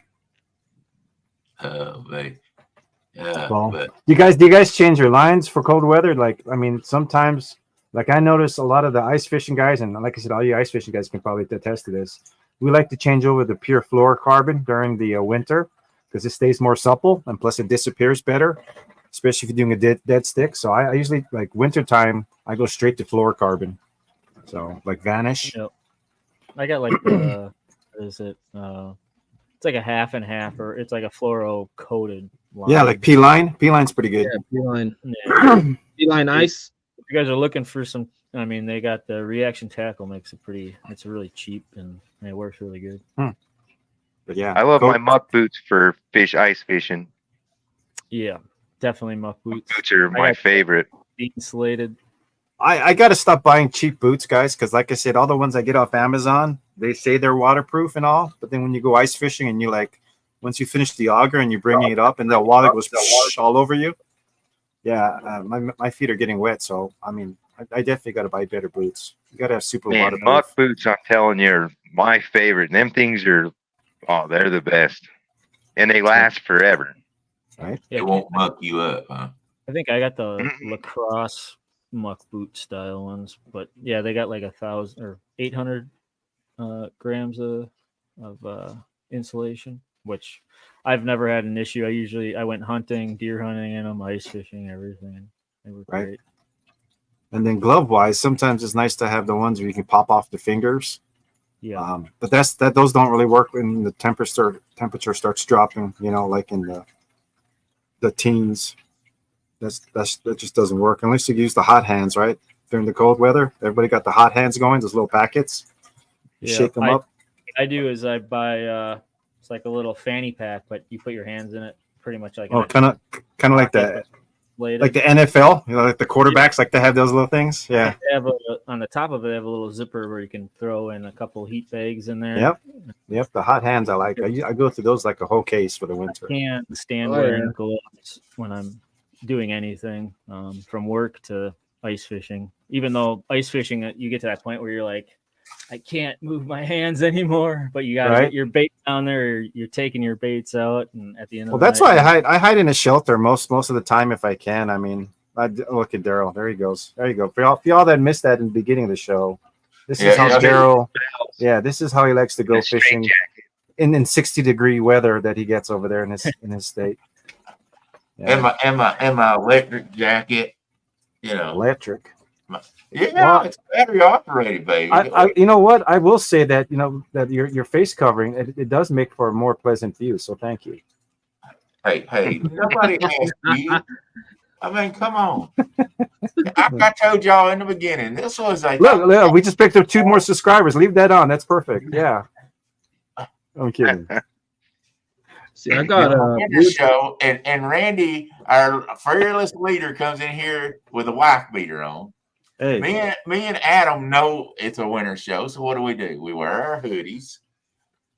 Oh, babe. Well, do you guys change your lines for cold weather? Like, I mean, sometimes, like I notice a lot of the ice fishing guys, and like I said, all you ice fishing guys can probably attest to this. We like to change over the pure fluorocarbon during the winter, because it stays more supple, and plus it disappears better, especially if you're doing a dead stick. So I usually, like wintertime, I go straight to fluorocarbon. So like Vanish. Yep. I got like what is it? It's like a half and half, or it's like a fluoro coated line. Yeah, like P-line. P-line's pretty good. Yeah, P-line. Yeah. P-line ice. If you guys are looking for some, I mean, they got the reaction tackle, it's really cheap, and it works really good. But yeah, I love my muck boots for ice fishing. Yeah, definitely muck boots. Boots are my favorite. Insulated. I got to stop buying cheap boots, guys, because like I said, all the ones I get off Amazon, they say they're waterproof and all, but then when you go ice fishing and you once you finish the auger and you're bringing it up and the water goes all over you, yeah, my feet are getting wet. So I mean, I definitely got to buy better boots. You got to have super waterproof. Muck boots, I'm telling you, are my favorite. And them things are, they're the best, and they last forever. Right? It won't muck you up, huh? I think I got the lacrosse muck boot style ones, but yeah, they got like 1,000 or 800 grams of insulation, which I've never had an issue. I went hunting, deer hunting in them, ice fishing, everything. They were great. And then glove wise, sometimes it's nice to have the ones where you can pop off the fingers. Yeah. But those don't really work when the temperature starts dropping, like in the teens. That just doesn't work unless you use the hot hands, right? During the cold weather, everybody got the hot hands going, those little packets. Shake them up. I do is I buy it's like a little fanny pack, but you put your hands in it, pretty much like kind of like that, like the NFL, like the quarterbacks like to have those little things. Yeah. They have on the top of it, they have a little zipper where you can throw in a couple heat bags in there. Yep. The hot hands I like. I go through those like a whole case for the winter. I can't stand wearing gloves when I'm doing anything, from work to ice fishing. Even though ice fishing, you get to that point where you're like, I can't move my hands anymore, but you got to get your bait down there. Or you're taking your baits out, and at the end of the that's night, why I hide in a shelter most of the time if I can. I mean, look at Daryl. There he goes. There you go. For y'all that missed that in the beginning of the show, this is how Daryl. Yeah, this is how he likes to go fishing in 60-degree weather that he gets over there in his state. Yeah. And my electric jacket, Electric. It's battery operated, baby. You know what? I will say that that your face covering it does make for a more pleasant view. So thank you. Hey, nobody asked you. I mean, come on. I told y'all in the beginning. This was look. We just picked up 2 more subscribers. Leave that on. That's perfect. Yeah. I'm kidding. See, I got a show, and Randy, our fearless leader, comes in here with a wife beater on. Hey. Me and Adam know it's a winter show, so what do? We wear our hoodies,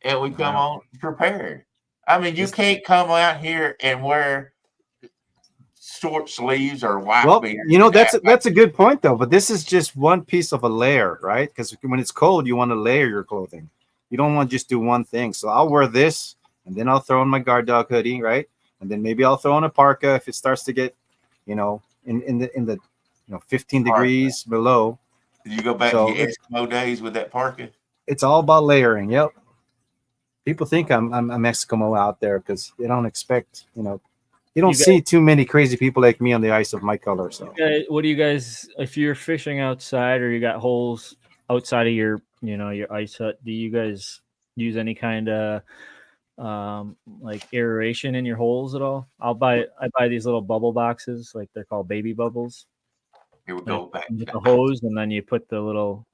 and we come on prepared. I mean, you can't come out here and wear short sleeves or white Well, beard. you know, that's a good point though. But this is just one piece of a layer, right? Because when it's cold, you want to layer your clothing. You don't want to just do one thing. So I'll wear this, and then I'll throw in my guard dog hoodie, right? And then maybe I'll throw in a parka if it starts to get, in the 15 degrees below. Did you go back to your Eskimo days with that parka? It's all about layering. Yep. People think I'm Eskimo out there because they don't expect, you don't see too many crazy people like me on the ice of my color. So, what do you guys, if you're fishing outside or you got holes outside of your ice hut, do you guys use any kind of like aeration in your holes at all? I buy these little bubble boxes, like they're called baby bubbles. Here we go back with the hose, and then you put the little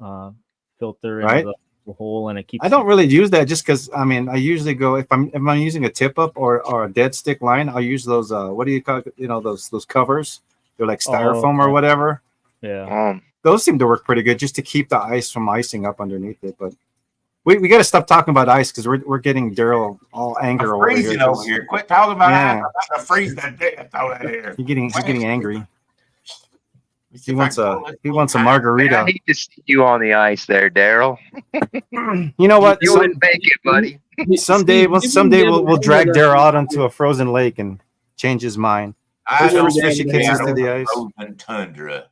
filter into the hole, and it keeps. I don't really use that just because I usually go if I'm using a tip up or a dead stick line, I'll use those what do you call it? Those covers. They're like styrofoam or whatever. Yeah. Those seem to work pretty good just to keep the ice from icing up underneath it. But we got to stop talking about ice because we're getting Daryl all angry over here. Freezing over here. Quit talking about ice. I'm about to freeze that death out here. He's getting angry. He wants a margarita. I need to see you on the ice there, Daryl. You know what? You wouldn't make it, buddy. Someday we'll drag Daryl out onto a frozen lake and change his mind. I don't fish he catches through the ice. Frozen tundra.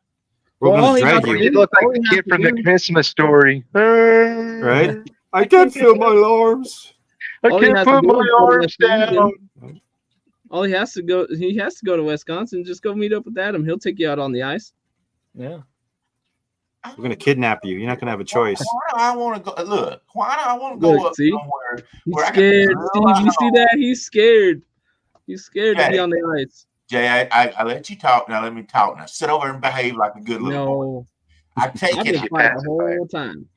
We're gonna drag you. You look like the kid from the Christmas Story. Right? I can't feel my arms. I can't put my arms down. All he has to go to Wisconsin. Just go meet up with Adam. He'll take you out on the ice. Yeah. We're gonna kidnap you. You're not gonna have a choice. Why do I want to go? Look, why do I want to go up somewhere? He's scared. Steve, you see that? He's scared. He's scared to be on the ice. Jay, I let you talk. Now let me talk. Now sit over and behave like a good little boy. I take it the whole time.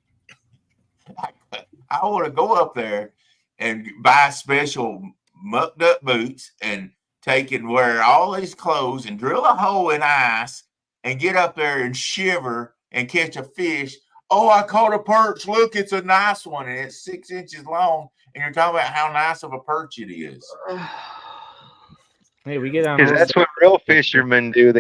I want to go up there and buy special mucked up boots and take and wear all these clothes and drill a hole in ice and get up there and shiver and catch a fish. Oh, I caught a perch. Look, it's a nice one. And it's 6 inches long. And you're talking about how nice of a perch it is. Hey, we get on. Because that's what real fishermen do.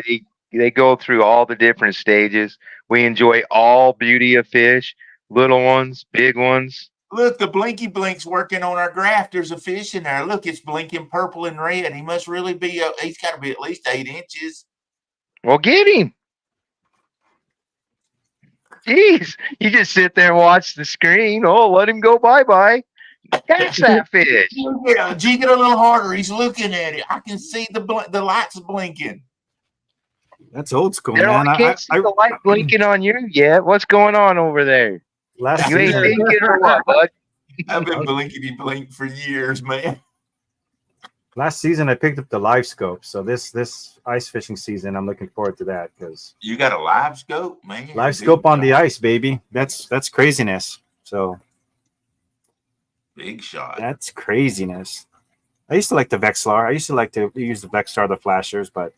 They go through all the different stages. We enjoy all beauty of fish, little ones, big ones. Look, the blinky blink's working on our graph. There's a fish in there. Look, it's blinking purple and red. He must really be, he's got to be at least 8 inches. Well, get him. Jeez, you just sit there and watch the screen. Oh, let him go bye-bye. Catch that fish. Yeah, jig it a little harder. He's looking at it. I can see the lights blinking. That's old school, man. I can't see the light blinking on you yet. What's going on over there? You ain't thinking or what, bud? I've been blinkety blink for years, man. Last season, I picked up the live scope. So this ice fishing season, I'm looking forward to that because you got a live scope, man. Live scope on the ice, baby. That's craziness. So big shot. That's craziness. I used to like the Vexlar. I used to like to use the Vexlar, the flashers, but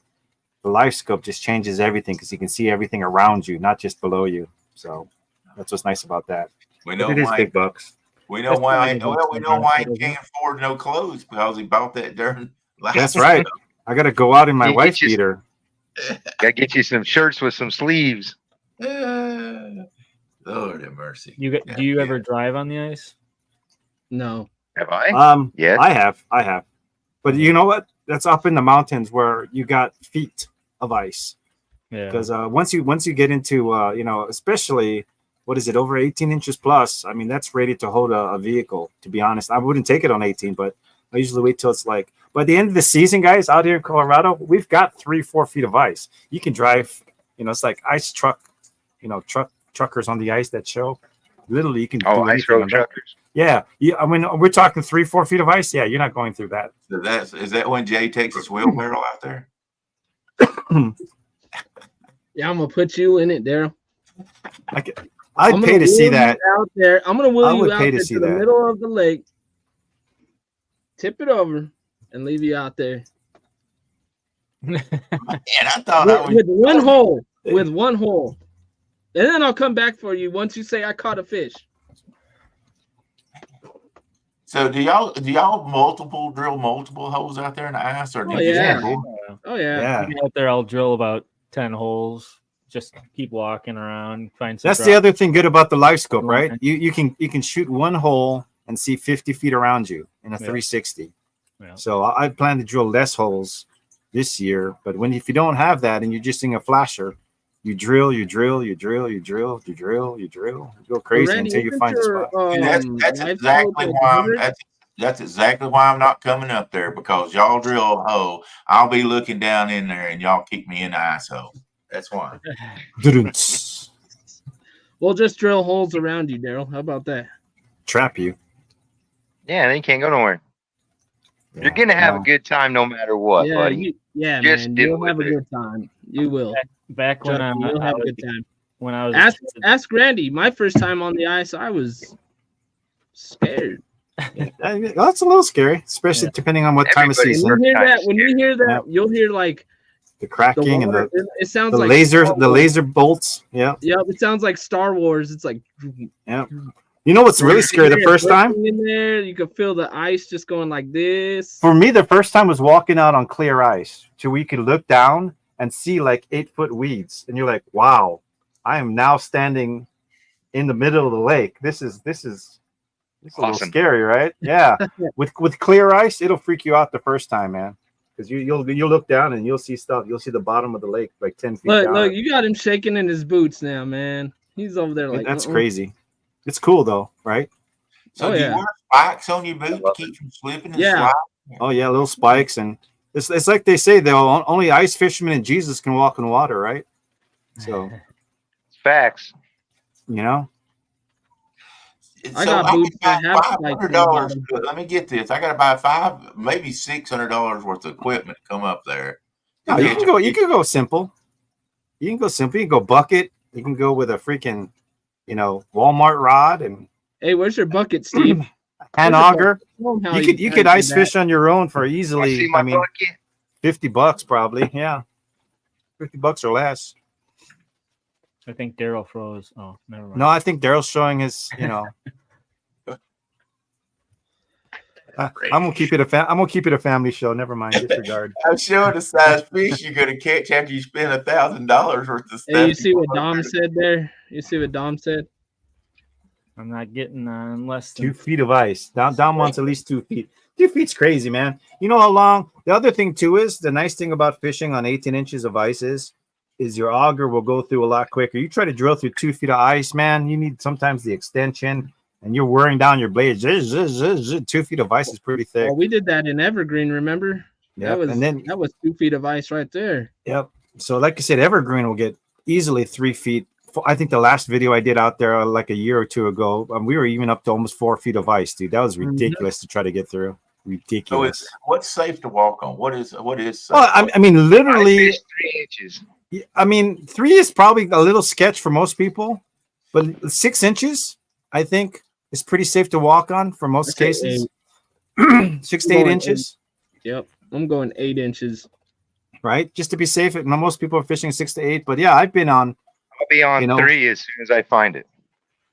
the live scope just changes everything because you can see everything around you, not just below you. So that's what's nice about that. We know it is big bucks. We know why. We know why he can't afford no clothes because he bought that darn. That's right. I got to go out in my wife beater. Gotta get you some shirts with some sleeves. Lord have mercy. Do you ever drive on the ice? No. Have I? Yeah. I have. But you know what? That's up in the mountains where you got feet of ice. Yeah. Because once you get into especially what is it, over 18 inches plus? I mean, that's ready to hold a vehicle. To be honest, I wouldn't take it on 18, but I usually wait till it's like. By the end of the season, guys, out here in Colorado, we've got 3-4 feet of ice. You can drive. It's like ice truck. Truckers on the ice that show. Literally, you can. Oh, ice road truckers. Yeah. I mean, we're talking 3-4 feet of ice. Yeah, you're not going through that. So is that when Jay takes his wheelbarrow out there? Yeah, I'm gonna put you in it, Daryl. I'd pay to see that out there. I'm gonna wheel you out there to the that. middle of the lake, tip it over, and leave you out there. Man, I thought with one hole, and then I'll come back for you once you say I caught a fish. So do y'all drill multiple holes out there in the ice, or do Oh you yeah, just dude. oh yeah. Yeah. I get out there, I'll drill about 10 holes. Just keep walking around, find some. That's the other thing good about the live scope, right? Line. You can shoot one hole and see 50 feet around you in a 360. Yeah. So I plan to drill less holes this year, but if you don't have that and you're just using a flasher, you drill, you drill, you drill, you drill, you drill, you drill, you go crazy Randy, until you isn't find the your, spot. And that's live exactly scope why 100? that's exactly why I'm not coming up there, because y'all drill a hole. I'll be looking down in there and y'all keep me in the ice hole. That's why. We'll just drill holes around you, Daryl. How about that? Trap you. Yeah, then you can't go nowhere. Yeah. You're gonna have a good time no matter what, yeah, buddy. man. do You'll have a with it. good time. You will. Back when Trust me, you'll have a good time. when I was a Ask kid, ask Randy. My first time on the ice, I was scared. That's a little scary, especially depending on what time of Everybody's season. When you hear Kinda that, you'll hear like The the cracking and water. It sounds the like laser, Star the Wars. laser bolts. Yeah. Yep, it sounds like Star Wars. It's like Yeah. You know what's really scary? The first time in there, you can feel the ice just going like this. for me, the first time was walking out on clear ice, to where you could look down and see like 8-foot weeds, and you're like, "Wow, I am now standing in the middle of the lake. This is a little Awesome. scary, right? Yeah. with clear ice, it'll freak you out the first time, man, because you'll look down and you'll see stuff. You'll see the bottom of the lake like 10 feet down. Look, you got him shaking in his boots now, man. He's over there like That's crazy. It's cool though, right? So Oh, do yeah. you wear spikes on your boot to keep from slipping and Yeah. sliding? Oh yeah, little spikes, and it's like they say, though, only ice fishermen and Jesus can walk in water, right? So Facts. you know, I got boots that have spikes in the $500. bottom. Let me get this. I got to buy maybe $600 worth of equipment to come up there. no, you can go. You can go simple. You can go simple. You can go bucket. You can go with a freaking, Walmart rod and Hey, where's your bucket, Steve? hand auger. Show 'em how You how could do ice that. fish on your own for I see easily. my I mean, bucket. $50 probably. Yeah, $50 or less. I think Daryl froze. Oh, never mind. No, I think Daryl's showing his. I'm gonna keep it a family show. Never mind. Disregard. I'm showing the size fish you're going to catch after you spend $1,000 worth of stuff. Hey, you see what Dom said there? You see what Dom said? I'm not getting less than 2 feet of ice. Dom wants at least 2 feet. 2 feet's crazy, man. You know how long? The other thing too is the nice thing about fishing on 18 inches of ice is your auger will go through a lot quicker. You try to drill through 2 feet of ice, man. You need sometimes the extension, and you're wearing down your blades. 2 feet of ice is pretty thick. Well, we did that in Evergreen, remember? Yeah, That was 2 feet of ice right there. Yep. So, like I said, Evergreen will get easily 3 feet. I think the last video I did out there like a year or two ago, we were even up to almost 4 feet of ice, dude. That was ridiculous to try to get through. Ridiculous. So what's safe to walk on? What is? Safe Well, I mean, literally, I fished 3 inches. I mean, 3 is probably a little sketch for most people, but 6 inches, I think, is pretty safe to walk on for most cases. 6 to 8 inches. Yep, I'm going 8 inches. Right, just to be safe. Most people are fishing 6 to 8, but yeah, I've been on. I'll be on 3 as soon as I find it.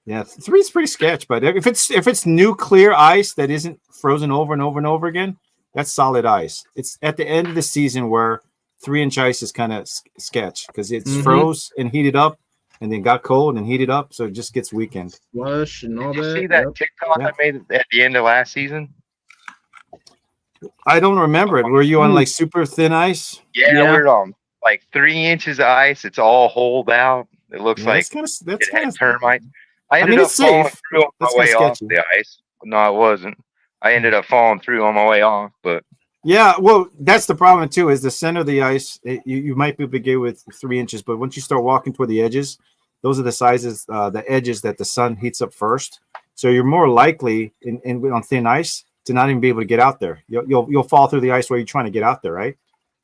Yeah, 3 is pretty sketch, but if it's new clear ice that isn't frozen over and over and over again, that's solid ice. It's at the end of the season where 3-inch ice is kind of sketch because it's froze and heated up, and then got cold and heated up, so it just gets weakened. Flush and all Did you that. see that TikTok I made at the end of last season? I don't remember it. Were you on like super thin ice? Yeah, we're on like 3 inches of ice. It's all holed out. It looks like that's it had termites. I ended up it's falling safe. through on my That's way kinda off sketchy. the ice. No, it wasn't. I ended up falling through on my way off, but Yeah, well, that's the problem too. Is the center of the ice, you might be able to get with 3 inches, but once you start walking toward the edges, those are the sizes, the edges that the sun heats up first. So you're more likely on thin ice to not even be able to get out there. You'll fall through the ice while you're trying to get out there, right?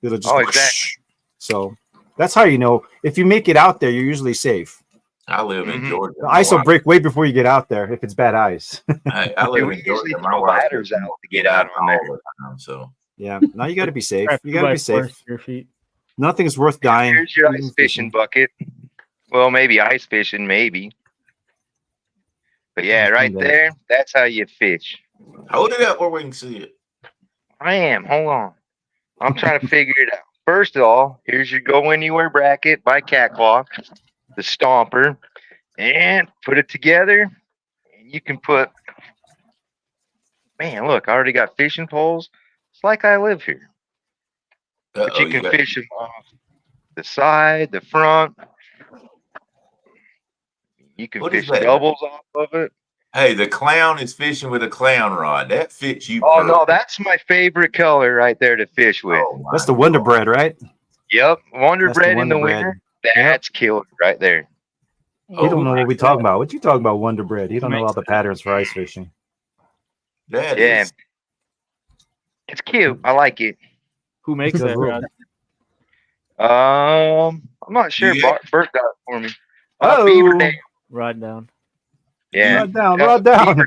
It'll just exactly. So that's how you know if you make it out there, you're usually safe. I live in Georgia. The ice will break way before you get out there if it's bad ice. I live in Georgia. My wife ladders out to get out on there. all the time, so Yeah, now you got to be safe. Crap, You got to be 2 by 4 safe. your feet. Nothing's worth dying. Here's your ice fishing bucket. Well, maybe ice fishing, maybe. But yeah, right there, that's how you fish. Hold it up where we can see it. I am. Hold on. I'm trying to figure it out. First of all, here's your Go Anywhere bracket by Catclock, the Stomper, and put it together. And you can put, man, look, I already got fishing poles. It's like I live here. But you can fish them off the side, the front. You can fish doubles off of it. Hey, the clown is fishing with a clown rod. That fits you. Oh, no, that's my favorite color right there to fish with. Oh, That's the Wonder Bread, right? Yep, Wonder That's the Bread in Wonder the Bread. winter. That's killer right there. You don't know what we talking about. What you talking about, Wonder Bread? You don't know all the patterns for ice fishing. That Yeah. is. It's cute. I like it. Who makes Good that rule. rod? I'm not sure. Yeah. Bert got it for me. Oh. Beaver Dam. Rod down. Yeah. Rod down, rod down.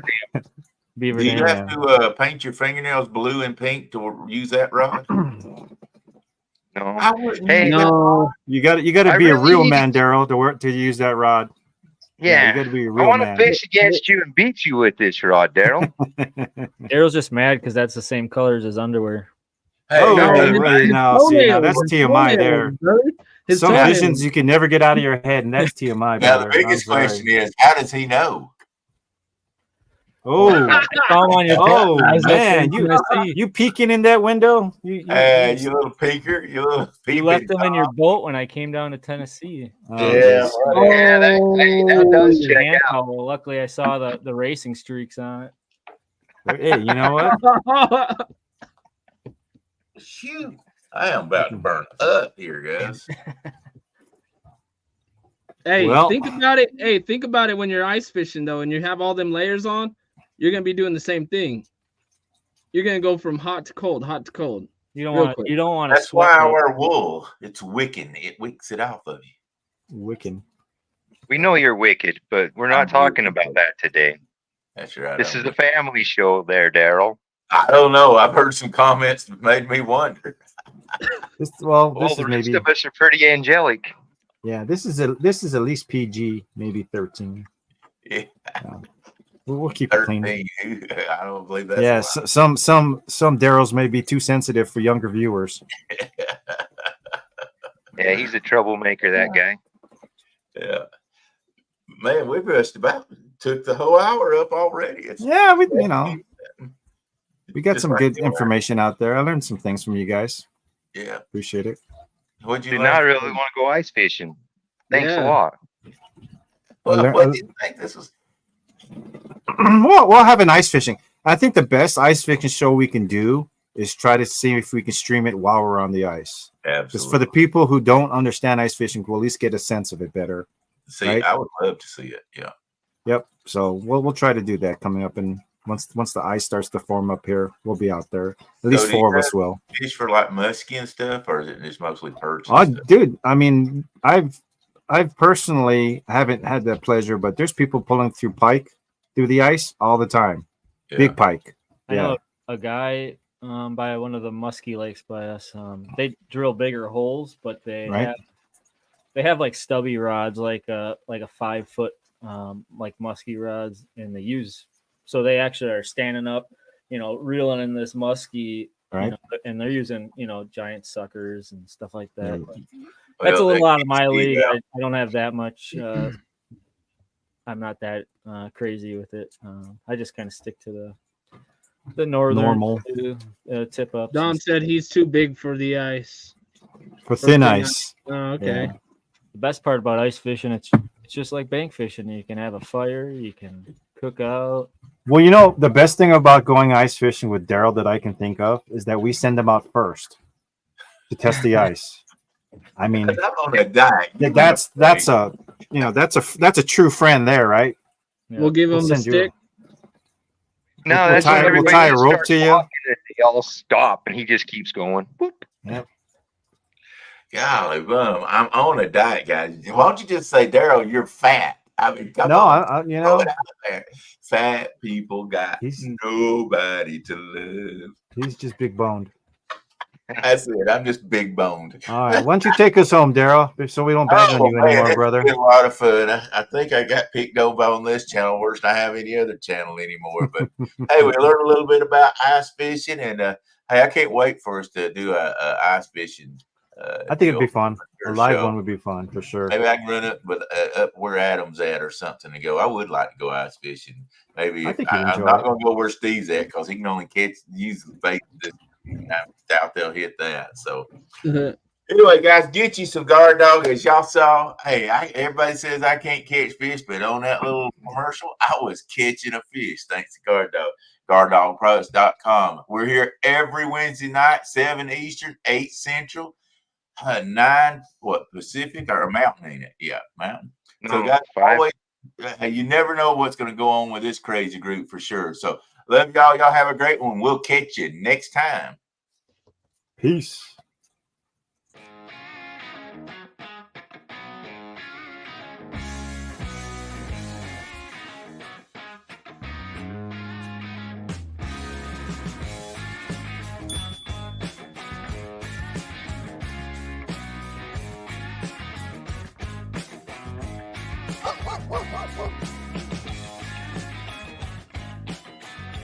Beaver Do you Dam. have to paint your fingernails blue and pink to use that rod? No. I wouldn't. Hey, No. You got to be a really real need- man, Daryl, to use that rod. Yeah. You got to be a I real want to man. fish against you and beat you with this rod, Daryl. Daryl's just mad because that's the same color as his underwear. Hey, Oh, no, wait, it's wait, no, see, now that's TMI there. His Some toenails. visions you can never get out of your head, and that's TMI, now the brother. biggest I'm sorry. question is, how does he know? Oh, oh I was up there man, in you Tennessee. peeking in that window? You You little peeker, you little You left them in your boat when I came down to Tennessee. oh, Yeah, geez. Yeah, that does check And, out. well, luckily I saw the racing streaks on it. Hey, you know what? Shoot, I am about to burn up here, guys. Hey, Well- think about it. Hey, think about it when you're ice fishing though, and you have all them layers on. You're gonna be doing the same thing. You're gonna go from hot to cold, hot to cold. You don't Real want quick. you don't want to That's why sweat. I though. wear wool. It's wicking. It wicks it off of you. Wiccan. We know you're wicked, but we're not talking about that today. That's right. This is a family show there, Daryl. I don't know. I've heard some comments that made me wonder. This Well, is the rest maybe of us are pretty angelic. yeah. This is at least PG, maybe 13. Yeah, We'll keep it clean. 13. I don't believe that's Yeah, allowed. some Daryls may be too sensitive for younger viewers. Yeah, he's a troublemaker, that guy. Yeah. Man, we just about took the whole hour up already. It's, Yeah, we got just some right good there. information out there. I learned some things from you guys. Yeah. Appreciate it. What'd you Did learn? not really want to go ice fishing. Thanks a Yeah. lot. What do you think this was? We'll have an ice fishing. I think the best ice fishing show we can do is try to see if we can stream it while we're on the ice. Because Absolutely. for the people who don't understand ice fishing, we'll at least get a sense of it better. See, right? I would love to see it. Yeah. Yep. So we'll try to do that coming up, and once the ice starts to form up here, we'll be out there. At least do you 4 of guys us will. Fish for like muskie and stuff, or is it just mostly perch? Oh, And stuff? dude, I mean, I've personally haven't had that pleasure, but there's people pulling through pike through the ice all the time. Yeah. Big pike. I know a guy by one of the musky lakes by us. They drill bigger holes, but Right. they have like stubby rods, like a 5 foot like musky rods, and they use so they actually are standing up, reeling in this musky, Right. and they're using giant suckers and stuff like that. Yeah. But that's a Well, little that out of my keeps you league. out. I don't have that much. I'm not that crazy with it. I just kind of stick to the northern Normal. tip ups. Don said he's too big for the ice. For thin ice. Oh, okay. Yeah. The best part about ice fishing, it's just like bank fishing. You can have a fire, you can cook out. Well, the best thing about going ice fishing with Daryl that I can think of is that we send him out first to test the ice. I mean, I'm on a diet. that's a true friend there, right? Yeah. We'll give him We'll the send you stick. No, We'll that's tie- when we'll everybody tie a just rope starts to you. walking and they all stop, and he just keeps going. Boop. Golly, bum. I'm on a diet, guys. Why don't you just say, Daryl, you're fat? I mean, come No, on. Throw it out there. Fat people got He's- nobody to love. he's just big boned. That's it. I'm just big boned. All right. Why don't you take us home, Daryl, so we don't bag on you anymore, it's brother? been a lot of fun. I think I got picked over on this channel worse than I have any other channel anymore. But hey, we learned a little bit about ice fishing, and hey, I can't wait for us to do a ice fishing. I think it'd be deal fun. A or live show. one would be fun for sure. Maybe I can run up with up where Adam's at or something and go. I would like to go ice fishing. Maybe I if think you'd I'm enjoy not it. going to go where Steve's at because he can only use the bait. Doubt they'll hit that. So anyway, guys, get you some guard dog. As y'all saw, hey, everybody says I can't catch fish, but on that little commercial, I was catching a fish thanks to guard dog. GuardDogProducts.com. We're here every Wednesday night, 7 Eastern, 8 Central. 9 Pacific or Mountain, ain't it? Yeah, Mountain. So No, guys, 5. always you never know what's going to go on with this crazy group for sure. So love y'all. Y'all have a great one. We'll catch you next time. Peace.